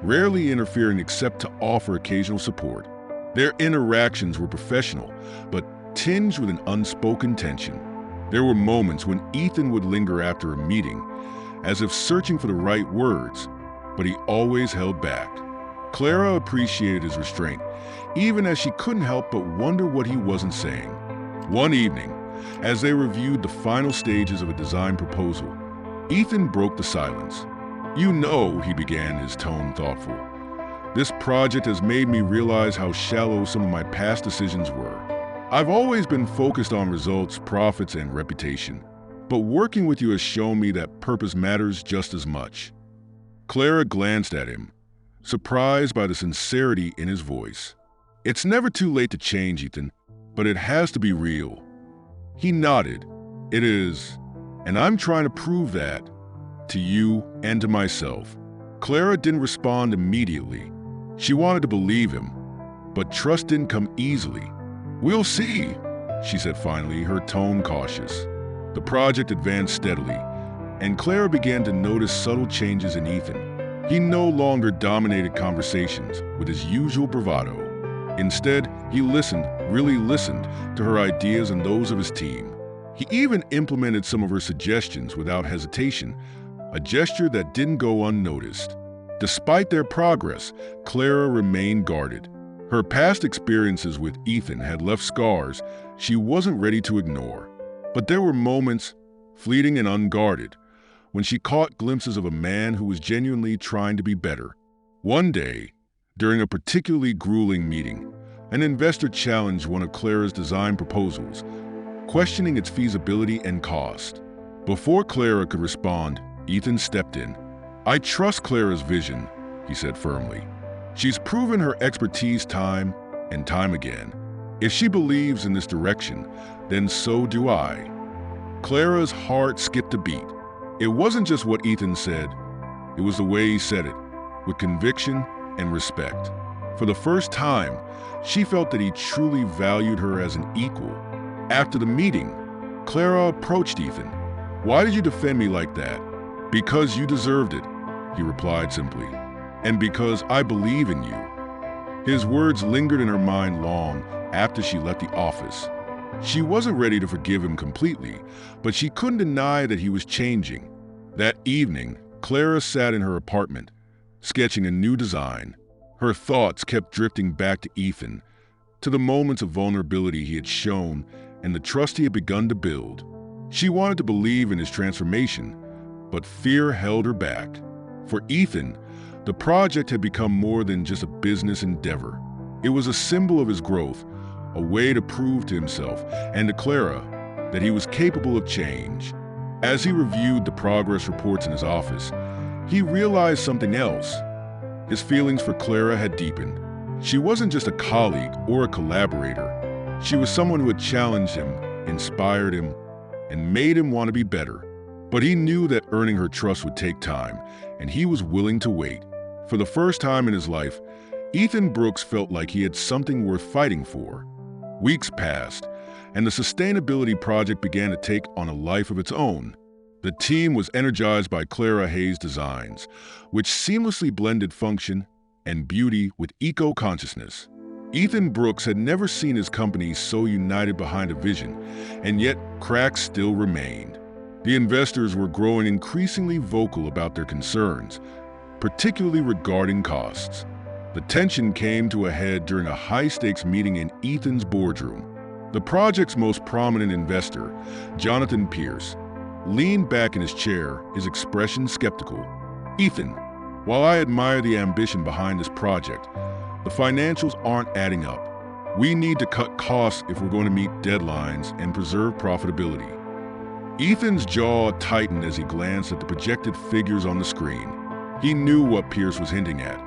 rarely interfering except to offer occasional support. Their interactions were professional, but tinged with an unspoken tension. There were moments when Ethan would linger after a meeting, as if searching for the right words, but he always held back. Clara appreciated his restraint, even as she couldn't help but wonder what he wasn't saying. One evening, as they reviewed the final stages of a design proposal, Ethan broke the silence. "You know," he began, his tone thoughtful, "this project has made me realize how shallow some of my past decisions were. I've always been focused on results, profits, and reputation, but working with you has shown me that purpose matters just as much." Clara glanced at him, surprised by the sincerity in his voice. "It's never too late to change, Ethan, but it has to be real." He nodded. "It is, and I'm trying to prove that to you and to myself." Clara didn't respond immediately. She wanted to believe him, but trust didn't come easily. "We'll see," she said finally, her tone cautious. The project advanced steadily, and Clara began to notice subtle changes in Ethan. He no longer dominated conversations with his usual bravado. Instead, he listened, really listened, to her ideas and those of his team. He even implemented some of her suggestions without hesitation, a gesture that didn't go unnoticed. Despite their progress, Clara remained guarded. Her past experiences with Ethan had left scars she wasn't ready to ignore. But there were moments, fleeting and unguarded, when she caught glimpses of a man who was genuinely trying to be better. One day, during a particularly grueling meeting, an investor challenged one of Clara's design proposals, questioning its feasibility and cost. Before Clara could respond, Ethan stepped in. "I trust Clara's vision," he said firmly. "She's proven her expertise time and time again. If she believes in this direction, then so do I." Clara's heart skipped a beat. It wasn't just what Ethan said, it was the way he said it, with conviction and respect. For the first time, she felt that he truly valued her as an equal. After the meeting, Clara approached Ethan. "Why did you defend me like that?" "Because you deserved it," he replied simply, "and because I believe in you." His words lingered in her mind long after she left the office. She wasn't ready to forgive him completely, but she couldn't deny that he was changing. That evening, Clara sat in her apartment, sketching a new design. Her thoughts kept drifting back to Ethan, to the moments of vulnerability he had shown and the trust he had begun to build. She wanted to believe in his transformation, but fear held her back. For Ethan, the project had become more than just a business endeavor. It was a symbol of his growth, a way to prove to himself and to Clara that he was capable of change. As he reviewed the progress reports in his office, he realized something else. His feelings for Clara had deepened. She wasn't just a colleague or a collaborator. She was someone who had challenged him, inspired him, and made him want to be better. But he knew that earning her trust would take time, and he was willing to wait. For the first time in his life, Ethan Brooks felt like he had something worth fighting for. Weeks passed, and the sustainability project began to take on a life of its own. The team was energized by Clara Hayes' designs, which seamlessly blended function and beauty with eco-consciousness. Ethan Brooks had never seen his company so united behind a vision, and yet cracks still remained. The investors were growing increasingly vocal about their concerns, particularly regarding costs. The tension came to a head during a high-stakes meeting in Ethan's boardroom. The project's most prominent investor, Jonathan Pierce, leaned back in his chair, his expression skeptical. "Ethan, while I admire the ambition behind this project, the financials aren't adding up. We need to cut costs if we're going to meet deadlines and preserve profitability." Ethan's jaw tightened as he glanced at the projected figures on the screen. He knew what Pierce was hinting at.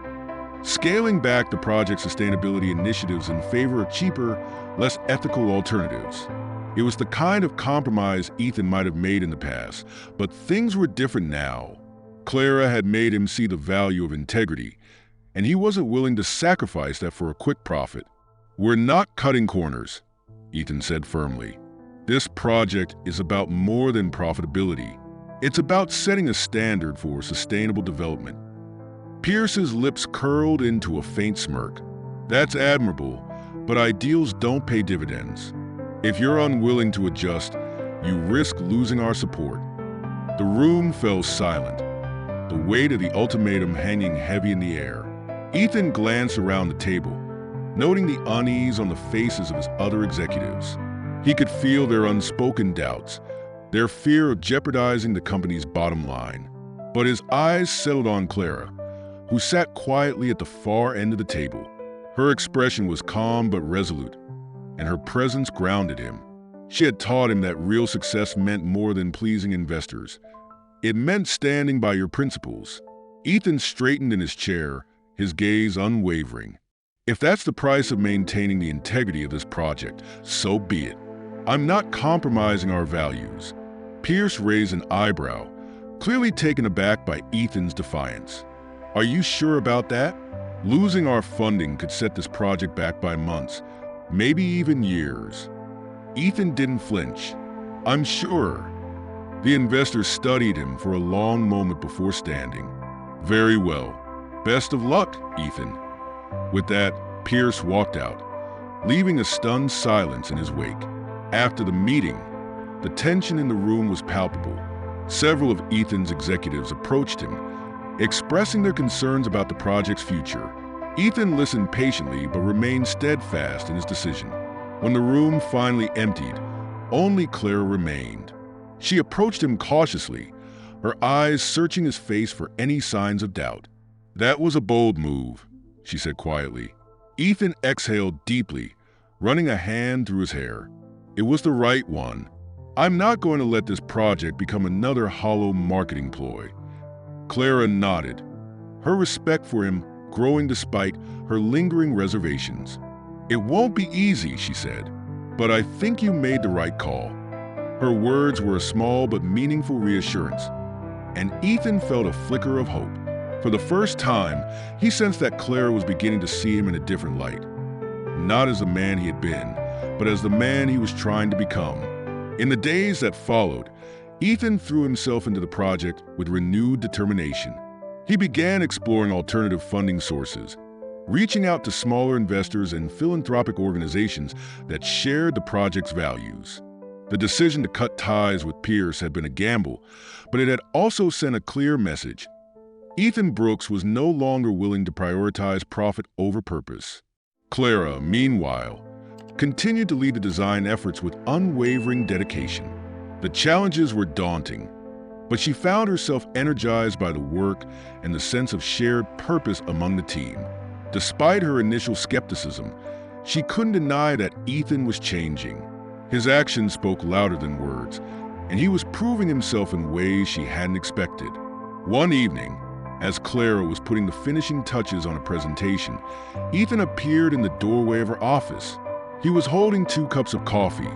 Scaling back the project's sustainability initiatives in favor of cheaper, less ethical alternatives. It was the kind of compromise Ethan might have made in the past, but things were different now. Clara had made him see the value of integrity, and he wasn't willing to sacrifice that for a quick profit. "We're not cutting corners," Ethan said firmly. "This project is about more than profitability. It's about setting a standard for sustainable development." Pierce's lips curled into a faint smirk. "That's admirable, but ideals don't pay dividends. If you're unwilling to adjust, you risk losing our support." The room fell silent, the weight of the ultimatum hanging heavy in the air. Ethan glanced around the table, noting the unease on the faces of his other executives. He could feel their unspoken doubts, their fear of jeopardizing the company's bottom line. But his eyes settled on Clara, who sat quietly at the far end of the table. Her expression was calm but resolute, and her presence grounded him. She had taught him that real success meant more than pleasing investors. It meant standing by your principles. Ethan straightened in his chair, his gaze unwavering. "If that's the price of maintaining the integrity of this project, so be it. I'm not compromising our values." Pierce raised an eyebrow, clearly taken aback by Ethan's defiance. "Are you sure about that? Losing our funding could set this project back by months, maybe even years." Ethan didn't flinch. "I'm sure." The investor studied him for a long moment before standing. "Very well. Best of luck, Ethan." With that, Pierce walked out, leaving a stunned silence in his wake. After the meeting, the tension in the room was palpable. Several of Ethan's executives approached him, expressing their concerns about the project's future. Ethan listened patiently but remained steadfast in his decision. When the room finally emptied, only Clara remained. She approached him cautiously, her eyes searching his face for any signs of doubt. "That was a bold move," she said quietly. Ethan exhaled deeply, running a hand through his hair. "It was the right one. I'm not going to let this project become another hollow marketing ploy." Clara nodded, her respect for him growing despite her lingering reservations. "It won't be easy," she said, "but I think you made the right call." Her words were a small but meaningful reassurance, and Ethan felt a flicker of hope. For the first time, he sensed that Clara was beginning to see him in a different light. Not as the man he had been, but as the man he was trying to become. In the days that followed, Ethan threw himself into the project with renewed determination. He began exploring alternative funding sources, reaching out to smaller investors and philanthropic organizations that shared the project's values. The decision to cut ties with Pierce had been a gamble, but it had also sent a clear message. Ethan Brooks was no longer willing to prioritize profit over purpose. Clara, meanwhile, continued to lead the design efforts with unwavering dedication. The challenges were daunting, but she found herself energized by the work and the sense of shared purpose among the team. Despite her initial skepticism, she couldn't deny that Ethan was changing. His actions spoke louder than words, and he was proving himself in ways she hadn't expected. One evening, as Clara was putting the finishing touches on a presentation, Ethan appeared in the doorway of her office. He was holding 2 cups of coffee,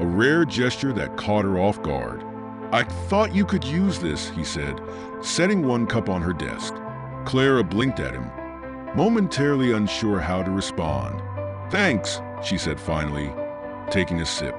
a rare gesture that caught her off guard. "I thought you could use this," he said, setting 1 cup on her desk. Clara blinked at him, momentarily unsure how to respond. "Thanks," she said finally, taking a sip.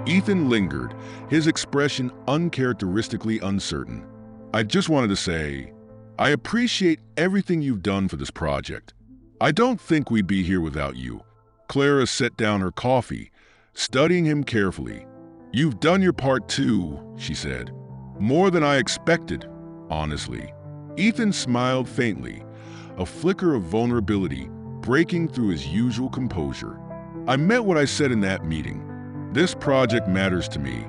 Ethan lingered, his expression uncharacteristically uncertain. "I just wanted to say, I appreciate everything you've done for this project. I don't think we'd be here without you." Clara set down her coffee, studying him carefully. "You've done your part too," she said. "More than I expected, honestly." Ethan smiled faintly, a flicker of vulnerability breaking through his usual composure. "I meant what I said in that meeting. This project matters to me,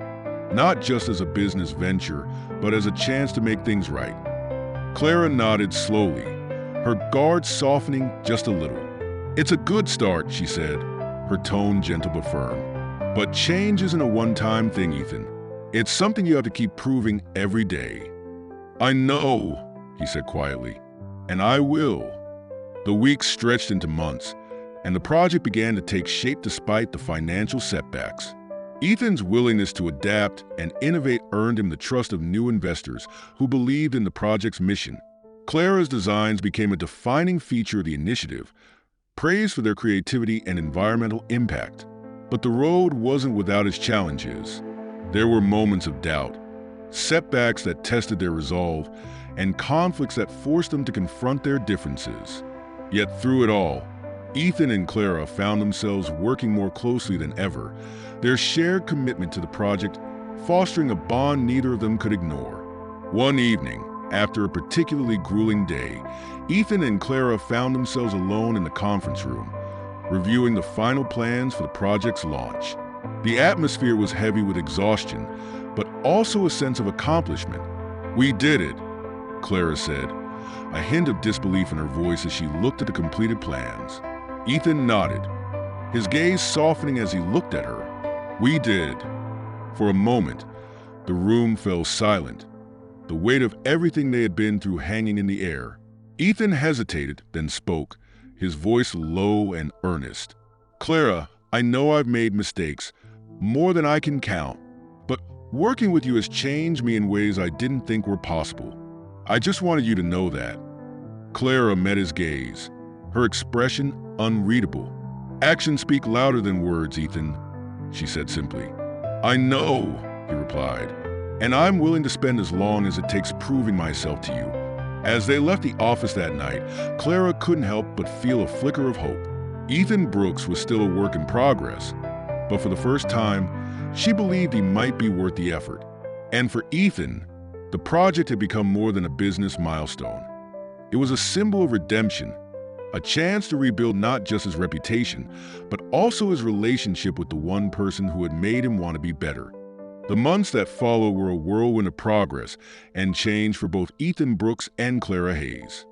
not just as a business venture, but as a chance to make things right." Clara nodded slowly, her guard softening just a little. "It's a good start," she said, her tone gentle but firm. "But change isn't a one-time thing, Ethan. It's something you have to keep proving every day." "I know," he said quietly, "and I will." The weeks stretched into months, and the project began to take shape despite the financial setbacks. Ethan's willingness to adapt and innovate earned him the trust of new investors who believed in the project's mission. Clara's designs became a defining feature of the initiative, praised for their creativity and environmental impact. But the road wasn't without its challenges. There were moments of doubt, setbacks that tested their resolve, and conflicts that forced them to confront their differences. Yet through it all, Ethan and Clara found themselves working more closely than ever, their shared commitment to the project fostering a bond neither of them could ignore. One evening, after a particularly grueling day, Ethan and Clara found themselves alone in the conference room, reviewing the final plans for the project's launch. The atmosphere was heavy with exhaustion, but also a sense of accomplishment. "We did it," Clara said, a hint of disbelief in her voice as she looked at the completed plans. Ethan nodded, his gaze softening as he looked at her. "We did." For a moment, the room fell silent, the weight of everything they had been through hanging in the air. Ethan hesitated, then spoke, his voice low and earnest. "Clara, I know I've made mistakes, more than I can count, but working with you has changed me in ways I didn't think were possible. I just wanted you to know that." Clara met his gaze, her expression unreadable. "Actions speak louder than words, Ethan," she said simply. "I know," he replied, "and I'm willing to spend as long as it takes proving myself to you." As they left the office that night, Clara couldn't help but feel a flicker of hope. Ethan Brooks was still a work in progress, but for the first time, she believed he might be worth the effort. And for Ethan, the project had become more than a business milestone. It was a symbol of redemption, a chance to rebuild not just his reputation, but also his relationship with the one person who had made him want to be better. The months that followed were a whirlwind of progress and change for both Ethan Brooks and Clara Hayes.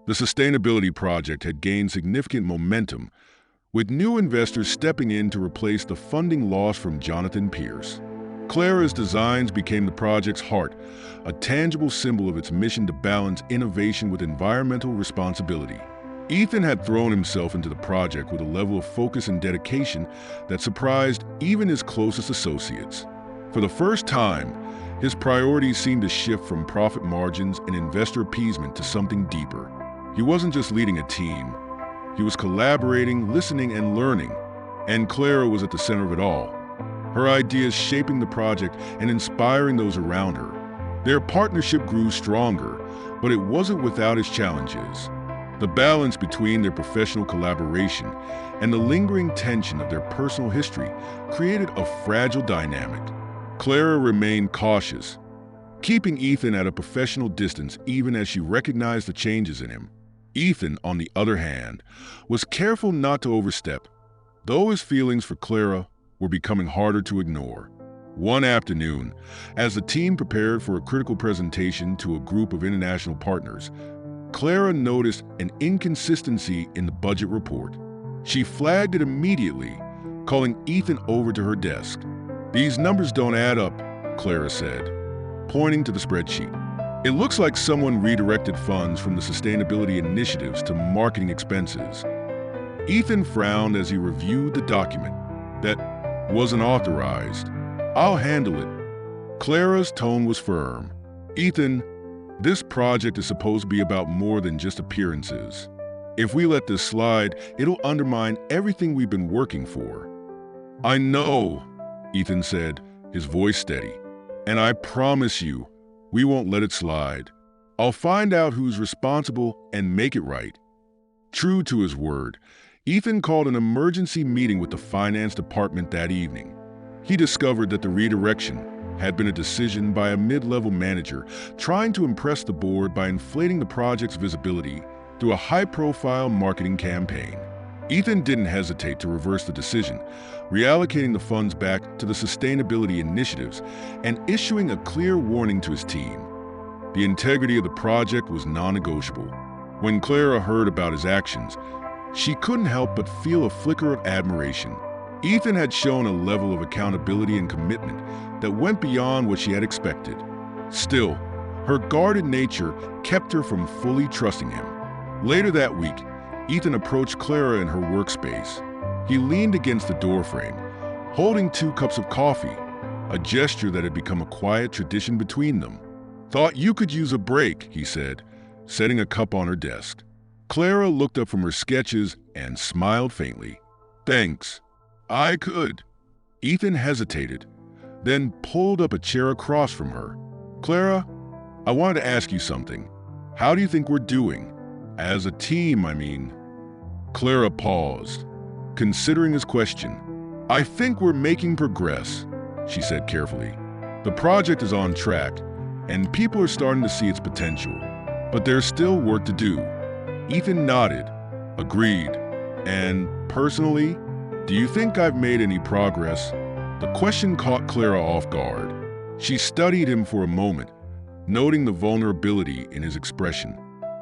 The sustainability project had gained significant momentum, with new investors stepping in to replace the funding lost from Jonathan Pierce. Clara's designs became the project's heart, a tangible symbol of its mission to balance innovation with environmental responsibility. Ethan had thrown himself into the project with a level of focus and dedication that surprised even his closest associates. For the first time, his priorities seemed to shift from profit margins and investor appeasement to something deeper. He wasn't just leading a team. He was collaborating, listening, and learning. And Clara was at the center of it all, her ideas shaping the project and inspiring those around her. Their partnership grew stronger, but it wasn't without its challenges. The balance between their professional collaboration and the lingering tension of their personal history created a fragile dynamic. Clara remained cautious, keeping Ethan at a professional distance even as she recognized the changes in him. Ethan, on the other hand, was careful not to overstep, though his feelings for Clara were becoming harder to ignore. One afternoon, as the team prepared for a critical presentation to a group of international partners, Clara noticed an inconsistency in the budget report. She flagged it immediately, calling Ethan over to her desk. "These numbers don't add up," Clara said, pointing to the spreadsheet. "It looks like someone redirected funds from the sustainability initiatives to marketing expenses." Ethan frowned as he reviewed the document. "That wasn't authorized. I'll handle it." Clara's tone was firm. "Ethan, this project is supposed to be about more than just appearances. If we let this slide, it'll undermine everything we've been working for." "I know," Ethan said, his voice steady. "And I promise you, we won't let it slide. I'll find out who's responsible and make it right." True to his word, Ethan called an emergency meeting with the finance department that evening. He discovered that the redirection had been a decision by a mid-level manager trying to impress the board by inflating the project's visibility through a high-profile marketing campaign. Ethan didn't hesitate to reverse the decision, reallocating the funds back to the sustainability initiatives and issuing a clear warning to his team. The integrity of the project was non-negotiable. When Clara heard about his actions, she couldn't help but feel a flicker of admiration. Ethan had shown a level of accountability and commitment that went beyond what she had expected. Still, her guarded nature kept her from fully trusting him. Later that week, Ethan approached Clara in her workspace. He leaned against the doorframe, holding 2 cups of coffee, a gesture that had become a quiet tradition between them. "Thought you could use a break," he said, setting a cup on her desk. Clara looked up from her sketches and smiled faintly. "Thanks. I could." Ethan hesitated, then pulled up a chair across from her. "Clara, I wanted to ask you something. How do you think we're doing? As a team, I mean." Clara paused, considering his question. "I think we're making progress," she said carefully. "The project is on track, and people are starting to see its potential. But there's still work to do." Ethan nodded, agreed. "And personally, do you think I've made any progress?" The question caught Clara off guard. She studied him for a moment, noting the vulnerability in his expression.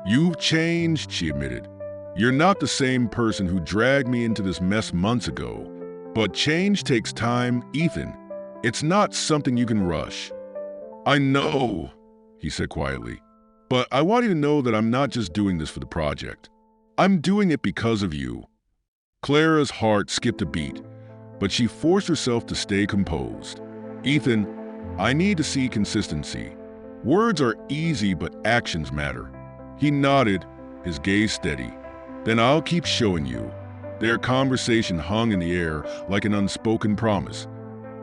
"You've changed," she admitted. "You're not the same person who dragged me into this mess months ago. But change takes time, Ethan. It's not something you can rush." "I know," he said quietly. "But I want you to know that I'm not just doing this for the project. I'm doing it because of you." Clara's heart skipped a beat, but she forced herself to stay composed. "Ethan, I need to see consistency. Words are easy, but actions matter." He nodded, his gaze steady. "Then I'll keep showing you." Their conversation hung in the air like an unspoken promise,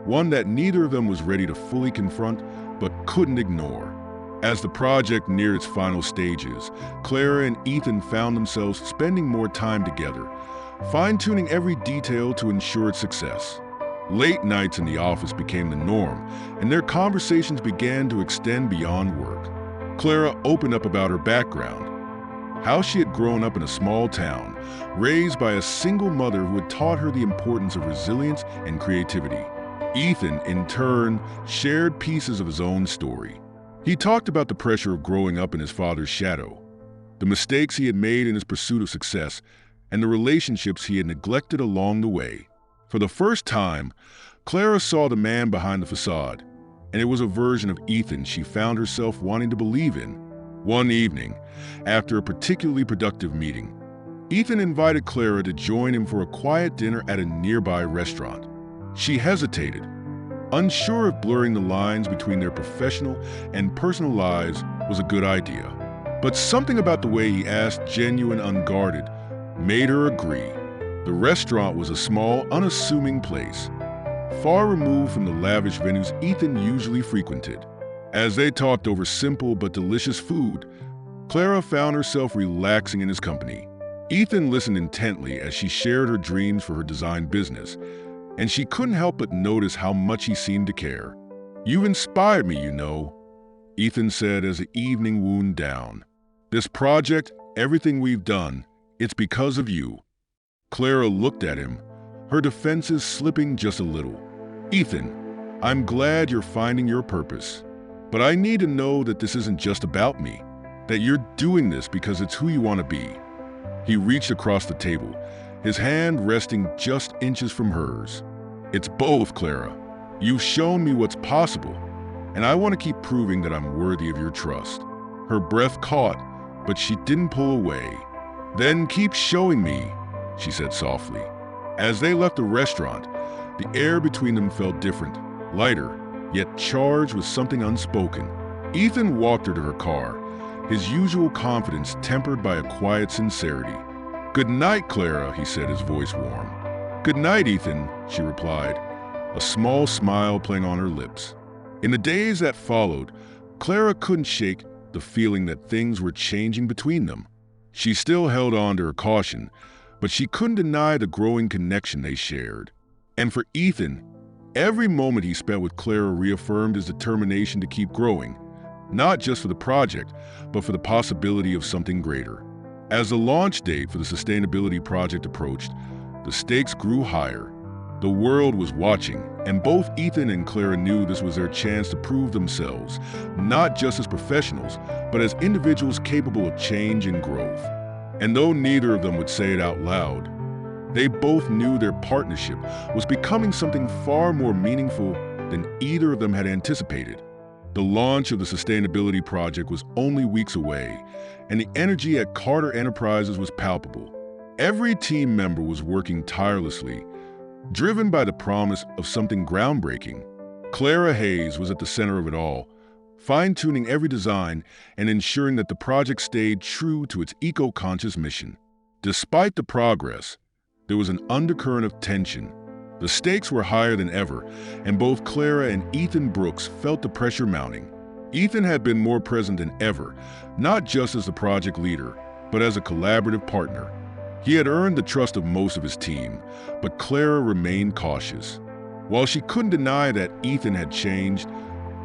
one that neither of them was ready to fully confront but couldn't ignore. As the project neared its final stages, Clara and Ethan found themselves spending more time together, fine-tuning every detail to ensure its success. Late nights in the office became the norm, and their conversations began to extend beyond work. Clara opened up about her background, how she had grown up in a small town, raised by a single mother who had taught her the importance of resilience and creativity. Ethan, in turn, shared pieces of his own story. He talked about the pressure of growing up in his father's shadow, the mistakes he had made in his pursuit of success, and the relationships he had neglected along the way. For the first time, Clara saw the man behind the facade, and it was a version of Ethan she found herself wanting to believe in. One evening, after a particularly productive meeting, Ethan invited Clara to join him for a quiet dinner at a nearby restaurant. She hesitated, unsure if blurring the lines between their professional and personal lives was a good idea. But something about the way he asked, genuine, unguarded, made her agree. The restaurant was a small, unassuming place, far removed from the lavish venues Ethan usually frequented. As they talked over simple but delicious food, Clara found herself relaxing in his company. Ethan listened intently as she shared her dreams for her design business, and she couldn't help but notice how much he seemed to care. "You've inspired me, you know," Ethan said as the evening wound down. "This project, everything we've done, it's because of you." Clara looked at him, her defenses slipping just a little. "Ethan, I'm glad you're finding your purpose, but I need to know that this isn't just about me, that you're doing this because it's who you want to be." He reached across the table, his hand resting just inches from hers. "It's both, Clara. You've shown me what's possible, and I want to keep proving that I'm worthy of your trust." Her breath caught, but she didn't pull away. "Then keep showing me," she said softly. As they left the restaurant, the air between them felt different, lighter, yet charged with something unspoken. Ethan walked her to her car, his usual confidence tempered by a quiet sincerity. "Good night, Clara," he said, his voice warm. "Good night, Ethan," she replied, a small smile playing on her lips. In the days that followed, Clara couldn't shake the feeling that things were changing between them. She still held on to her caution, but she couldn't deny the growing connection they shared. And for Ethan, every moment he spent with Clara reaffirmed his determination to keep growing, not just for the project, but for the possibility of something greater. As the launch date for the sustainability project approached, the stakes grew higher. The world was watching, and both Ethan and Clara knew this was their chance to prove themselves, not just as professionals, but as individuals capable of change and growth. And though neither of them would say it out loud, they both knew their partnership was becoming something far more meaningful than either of them had anticipated. The launch of the sustainability project was only weeks away, and the energy at Carter Enterprises was palpable. Every team member was working tirelessly, Driven by the promise of something groundbreaking, Clara Hayes was at the center of it all, fine-tuning every design and ensuring that the project stayed true to its eco-conscious mission. Despite the progress, there was an undercurrent of tension. The stakes were higher than ever, and both Clara and Ethan Brooks felt the pressure mounting. Ethan had been more present than ever, not just as the project leader, but as a collaborative partner. He had earned the trust of most of his team, but Clara remained cautious. While she couldn't deny that Ethan had changed,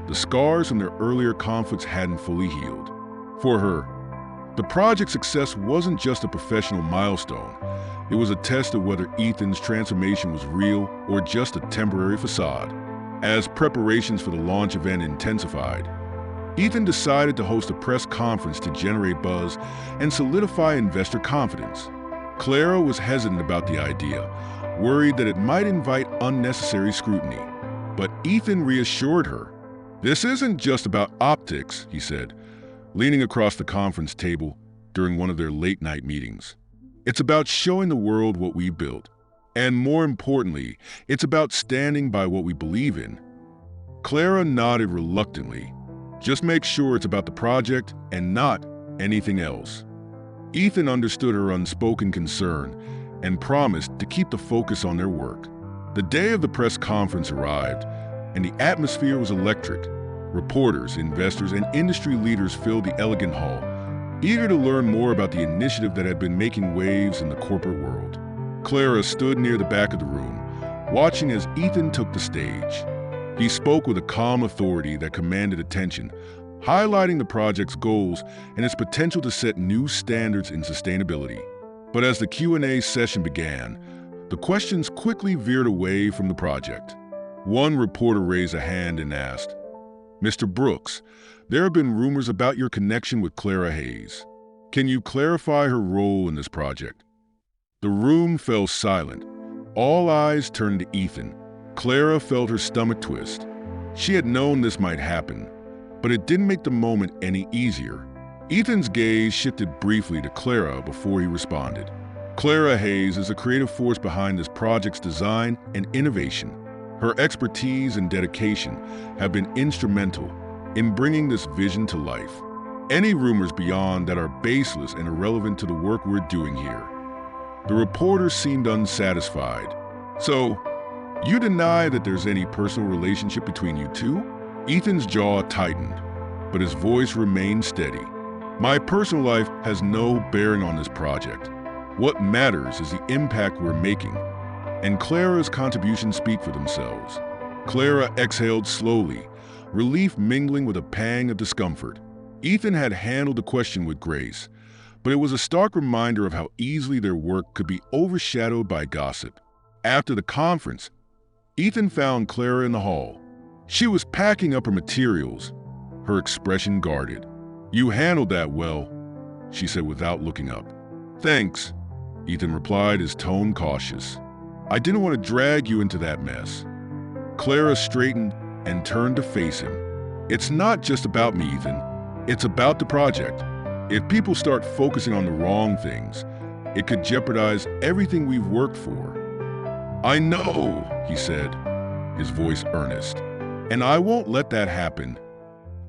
the scars from their earlier conflicts hadn't fully healed. For her, the project's success wasn't just a professional milestone. It was a test of whether Ethan's transformation was real or just a temporary facade. As preparations for the launch event intensified, Ethan decided to host a press conference to generate buzz and solidify investor confidence. Clara was hesitant about the idea, worried that it might invite unnecessary scrutiny. But Ethan reassured her. "This isn't just about optics," he said, leaning across the conference table during one of their late-night meetings. "It's about showing the world what we built. And more importantly, it's about standing by what we believe in." Clara nodded reluctantly. "Just make sure it's about the project and not anything else." Ethan understood her unspoken concern and promised to keep the focus on their work. The day of the press conference arrived, and the atmosphere was electric. Reporters, investors, and industry leaders filled the elegant hall, eager to learn more about the initiative that had been making waves in the corporate world. Clara stood near the back of the room, watching as Ethan took the stage. He spoke with a calm authority that commanded attention, highlighting the project's goals and its potential to set new standards in sustainability. But as the Q&A session began, the questions quickly veered away from the project. One reporter raised a hand and asked, "Mr. Brooks, there have been rumors about your connection with Clara Hayes. Can you clarify her role in this project?" The room fell silent. All eyes turned to Ethan. Clara felt her stomach twist. She had known this might happen, but it didn't make the moment any easier. Ethan's gaze shifted briefly to Clara before he responded. "Clara Hayes is a creative force behind this project's design and innovation. Her expertise and dedication have been instrumental in bringing this vision to life. Any rumors beyond that are baseless and irrelevant to the work we're doing here." The reporter seemed unsatisfied. "So, you deny that there's any personal relationship between you two?" Ethan's jaw tightened, but his voice remained steady. "My personal life has no bearing on this project. What matters is the impact we're making, and Clara's contributions speak for themselves." Clara exhaled slowly, relief mingling with a pang of discomfort. Ethan had handled the question with grace, but it was a stark reminder of how easily their work could be overshadowed by gossip. After the conference, Ethan found Clara in the hall. She was packing up her materials, her expression guarded. "You handled that well," she said without looking up. "Thanks," Ethan replied, his tone cautious. "I didn't want to drag you into that mess." Clara straightened and turned to face him. "It's not just about me, Ethan. It's about the project. If people start focusing on the wrong things, it could jeopardize everything we've worked for." "I know," he said, his voice earnest, "and I won't let that happen."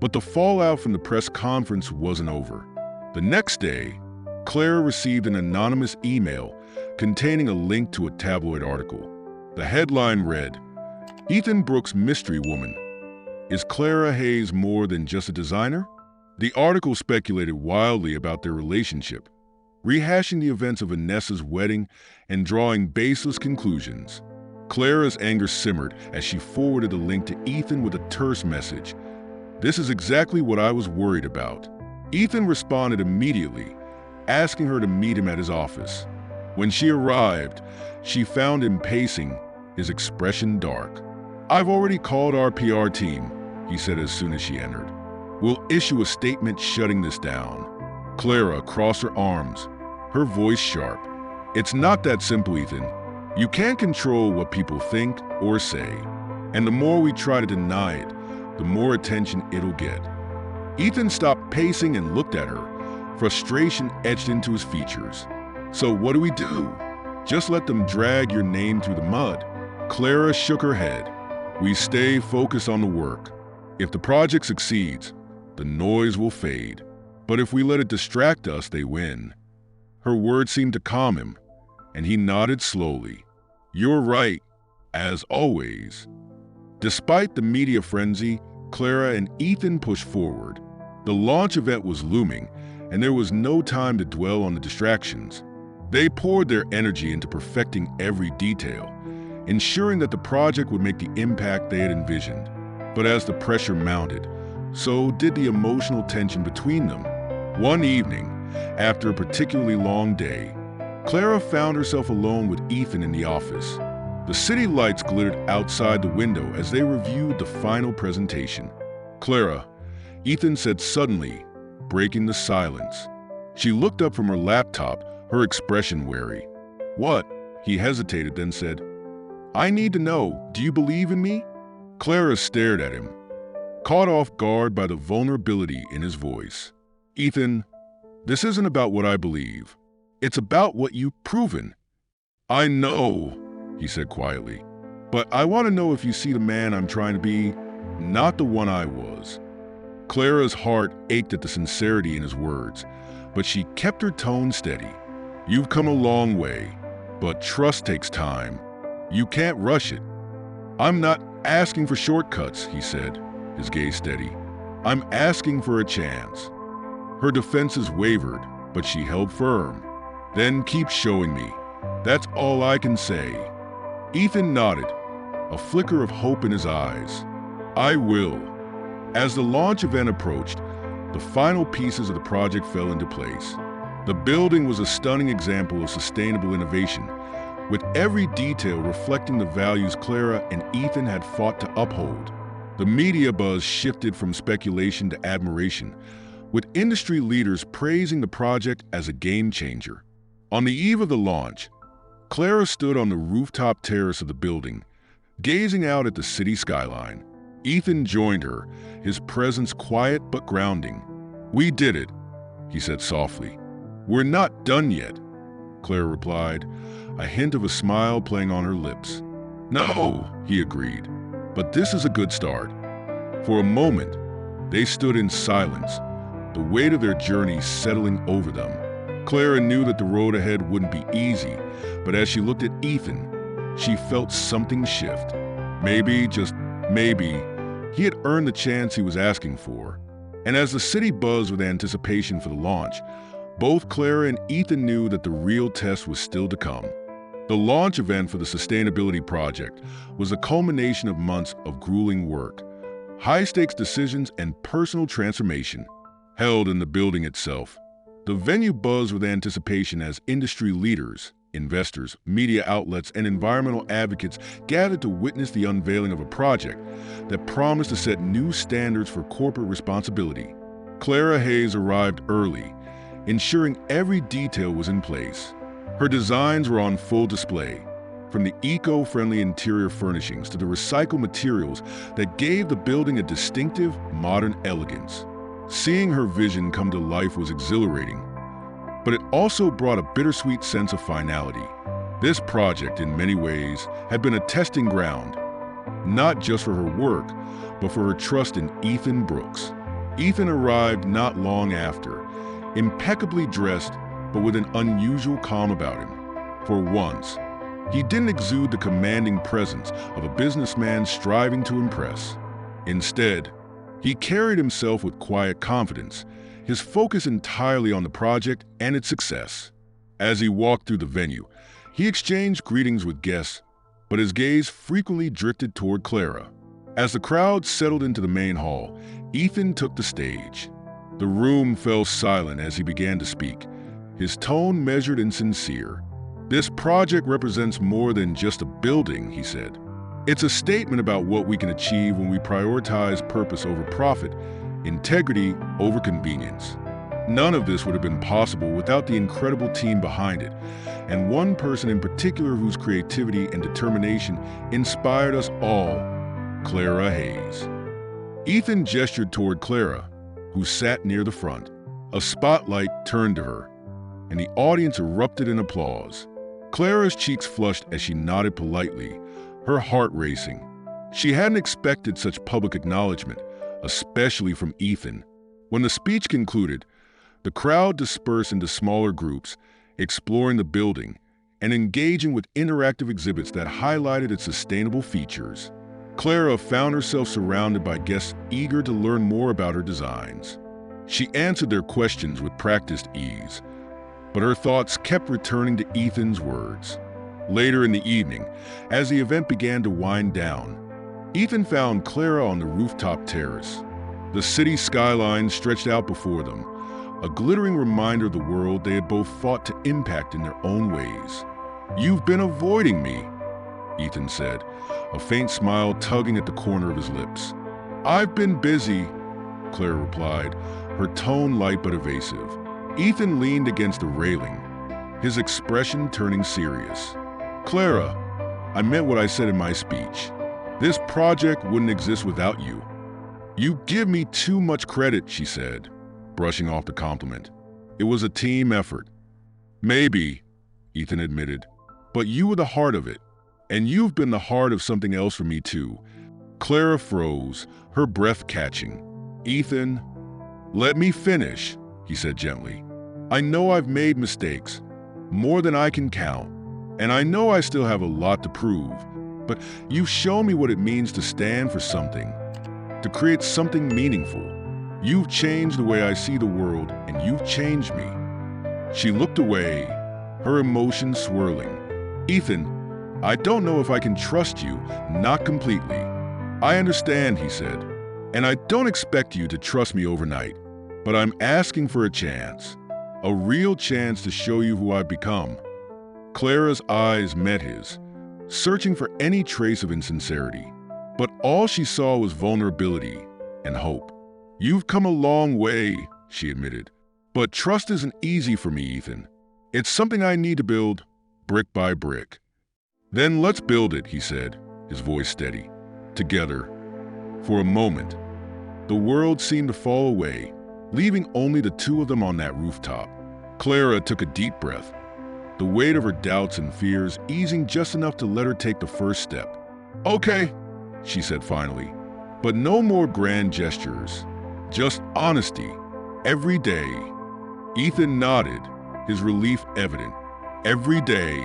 But the fallout from the press conference wasn't over. The next day, Clara received an anonymous email containing a link to a tabloid article. The headline read, "Ethan Brooks' Mystery Woman. Is Clara Hayes more than just a designer?" The article speculated wildly about their relationship, rehashing the events of Vanessa's wedding and drawing baseless conclusions. Clara's anger simmered as she forwarded the link to Ethan with a terse message. "This is exactly what I was worried about." Ethan responded immediately, asking her to meet him at his office. When she arrived, she found him pacing, his expression dark. "I've already called our PR team," he said as soon as she entered. "We'll issue a statement shutting this down." Clara crossed her arms, her voice sharp. "It's not that simple, Ethan. You can't control what people think or say. And the more we try to deny it, the more attention it'll get." Ethan stopped pacing and looked at her, frustration etched into his features. "So what do we do? Just let them drag your name through the mud?" Clara shook her head. We stay focused on the work. If the project succeeds, the noise will fade. But if we let it distract us, they win. Her words seemed to calm him, and he nodded slowly. You're right, as always. Despite the media frenzy, Clara and Ethan pushed forward. The launch event was looming, and there was no time to dwell on the distractions. They poured their energy into perfecting every detail, ensuring that the project would make the impact they had envisioned. But as the pressure mounted, so did the emotional tension between them. One evening, after a particularly long day, Clara found herself alone with Ethan in the office. The city lights glittered outside the window as they reviewed the final presentation. Clara, Ethan said suddenly, breaking the silence. She looked up from her laptop, her expression wary. What? He hesitated, then said, I need to know, do you believe in me? Clara stared at him, caught off guard by the vulnerability in his voice. Ethan, this isn't about what I believe. It's about what you've proven. I know, he said quietly, but I want to know if you see the man I'm trying to be, not the one I was. Clara's heart ached at the sincerity in his words, but she kept her tone steady. You've come a long way, but trust takes time. You can't rush it. I'm not asking for shortcuts, he said, his gaze steady. I'm asking for a chance. Her defenses wavered, but she held firm. Then keep showing me. That's all I can say. Ethan nodded, a flicker of hope in his eyes. I will. As the launch event approached, the final pieces of the project fell into place. The building was a stunning example of sustainable innovation, with every detail reflecting the values Clara and Ethan had fought to uphold. The media buzz shifted from speculation to admiration, with industry leaders praising the project as a game changer. On the eve of the launch, Clara stood on the rooftop terrace of the building, gazing out at the city skyline. Ethan joined her, his presence quiet but grounding. We did it, he said softly. We're not done yet, Clara replied, a hint of a smile playing on her lips. No, he agreed, but this is a good start. For a moment, they stood in silence, the weight of their journey settling over them. Clara knew that the road ahead wouldn't be easy, but as she looked at Ethan, she felt something shift. Maybe, just maybe, he had earned the chance he was asking for. And as the city buzzed with anticipation for the launch, both Clara and Ethan knew that the real test was still to come. The launch event for the sustainability project was a culmination of months of grueling work, high-stakes decisions, and personal transformation. Held in the building itself, the venue buzzed with anticipation as industry leaders, investors, media outlets, and environmental advocates gathered to witness the unveiling of a project that promised to set new standards for corporate responsibility. Clara Hayes arrived early, ensuring every detail was in place. Her designs were on full display, from the eco-friendly interior furnishings to the recycled materials that gave the building a distinctive, modern elegance. Seeing her vision come to life was exhilarating, but it also brought a bittersweet sense of finality. This project, in many ways, had been a testing ground, not just for her work, but for her trust in Ethan Brooks. Ethan arrived not long after, impeccably dressed, but with an unusual calm about him. For once, he didn't exude the commanding presence of a businessman striving to impress. Instead, he carried himself with quiet confidence, his focus entirely on the project and its success. As he walked through the venue, he exchanged greetings with guests, but his gaze frequently drifted toward Clara. As the crowd settled into the main hall, Ethan took the stage. The room fell silent as he began to speak, his tone measured and sincere. This project represents more than just a building, he said. It's a statement about what we can achieve when we prioritize purpose over profit, integrity over convenience. None of this would have been possible without the incredible team behind it, and one person in particular whose creativity and determination inspired us all, Clara Hayes. Ethan gestured toward Clara, who sat near the front. A spotlight turned to her, and the audience erupted in applause. Clara's cheeks flushed as she nodded politely, her heart racing. She hadn't expected such public acknowledgement, especially from Ethan. When the speech concluded, the crowd dispersed into smaller groups, exploring the building and engaging with interactive exhibits that highlighted its sustainable features. Clara found herself surrounded by guests eager to learn more about her designs. She answered their questions with practiced ease, but her thoughts kept returning to Ethan's words. Later in the evening, as the event began to wind down, Ethan found Clara on the rooftop terrace. The city skyline stretched out before them, a glittering reminder of the world they had both fought to impact in their own ways. "You've been avoiding me," Ethan said, a faint smile tugging at the corner of his lips. "I've been busy," Clara replied, her tone light but evasive. Ethan leaned against the railing, his expression turning serious. "Clara, I meant what I said in my speech. This project wouldn't exist without you." "You give me too much credit," she said, brushing off the compliment. "It was a team effort." "Maybe," Ethan admitted, "but you were the heart of it. And you've been the heart of something else for me too." Clara froze, her breath catching. "Ethan, let me finish," he said gently. "I know I've made mistakes, more than I can count, and I know I still have a lot to prove, but you've shown me what it means to stand for something, to create something meaningful. You've changed the way I see the world, and you've changed me." She looked away, her emotions swirling. "Ethan, I don't know if I can trust you, not completely." "I understand," he said, "and I don't expect you to trust me overnight, but I'm asking for a chance, a real chance to show you who I've become." Clara's eyes met his, searching for any trace of insincerity, but all she saw was vulnerability and hope. "You've come a long way," she admitted, "but trust isn't easy for me, Ethan. It's something I need to build brick by brick." "Then let's build it," he said, his voice steady. "Together." For a moment, the world seemed to fall away, leaving only the two of them on that rooftop. Clara took a deep breath, the weight of her doubts and fears easing just enough to let her take the first step. "Okay," she said finally, "but no more grand gestures, just honesty, every day." Ethan nodded, his relief evident. Every day.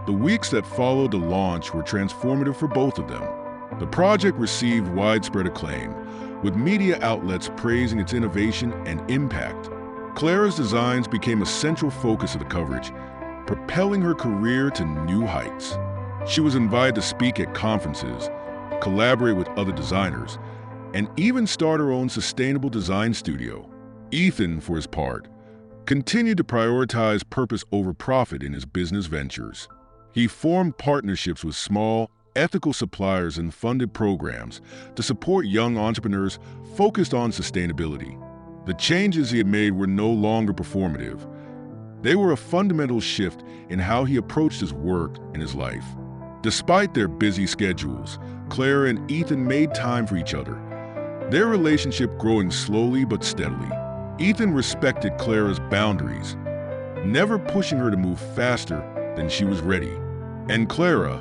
The weeks that followed the launch were transformative for both of them. The project received widespread acclaim, with media outlets praising its innovation and impact. Clara's designs became a central focus of the coverage, propelling her career to new heights. She was invited to speak at conferences, collaborate with other designers, and even start her own sustainable design studio. Ethan, for his part, continued to prioritize purpose over profit in his business ventures. He formed partnerships with small, ethical suppliers and funded programs to support young entrepreneurs focused on sustainability. The changes he had made were no longer performative. They were a fundamental shift in how he approached his work and his life. Despite their busy schedules, Clara and Ethan made time for each other, their relationship growing slowly but steadily. Ethan respected Clara's boundaries, never pushing her to move faster than she was ready. And Clara,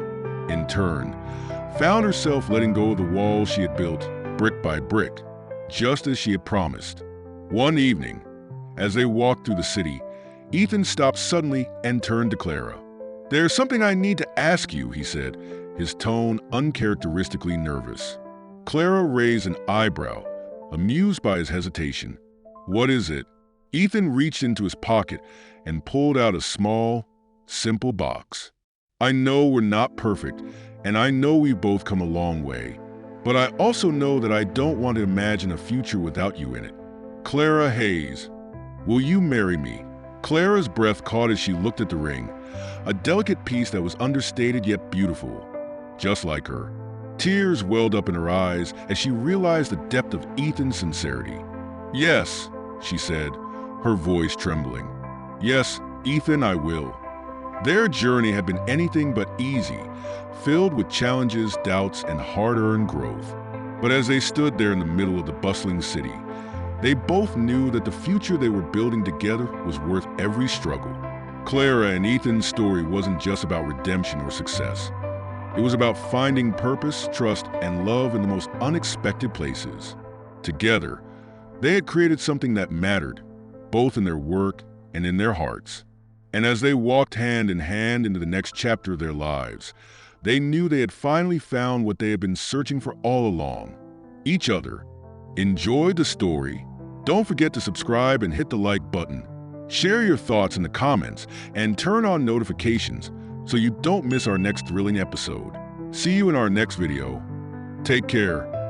in turn, found herself letting go of the walls she had built brick by brick, just as she had promised. One evening, as they walked through the city, Ethan stopped suddenly and turned to Clara. "There's something I need to ask you," he said, his tone uncharacteristically nervous. Clara raised an eyebrow, amused by his hesitation. "What is it?" Ethan reached into his pocket and pulled out a small, simple box. "I know we're not perfect, and I know we've both come a long way, but I also know that I don't want to imagine a future without you in it. Clara Hayes, will you marry me?" Clara's breath caught as she looked at the ring, a delicate piece that was understated yet beautiful, just like her. Tears welled up in her eyes as she realized the depth of Ethan's sincerity. "Yes," she said, her voice trembling. "Yes, Ethan, I will." Their journey had been anything but easy, filled with challenges, doubts, and hard-earned growth. But as they stood there in the middle of the bustling city, they both knew that the future they were building together was worth every struggle. Clara and Ethan's story wasn't just about redemption or success. It was about finding purpose, trust, and love in the most unexpected places. Together, they had created something that mattered, both in their work and in their hearts. And as they walked hand in hand into the next chapter of their lives, they knew they had finally found what they had been searching for all along: each other. Enjoy the story. Don't forget to subscribe and hit the like button. Share your thoughts in the comments and turn on notifications so you don't miss our next thrilling episode. See you in our next video. Take care.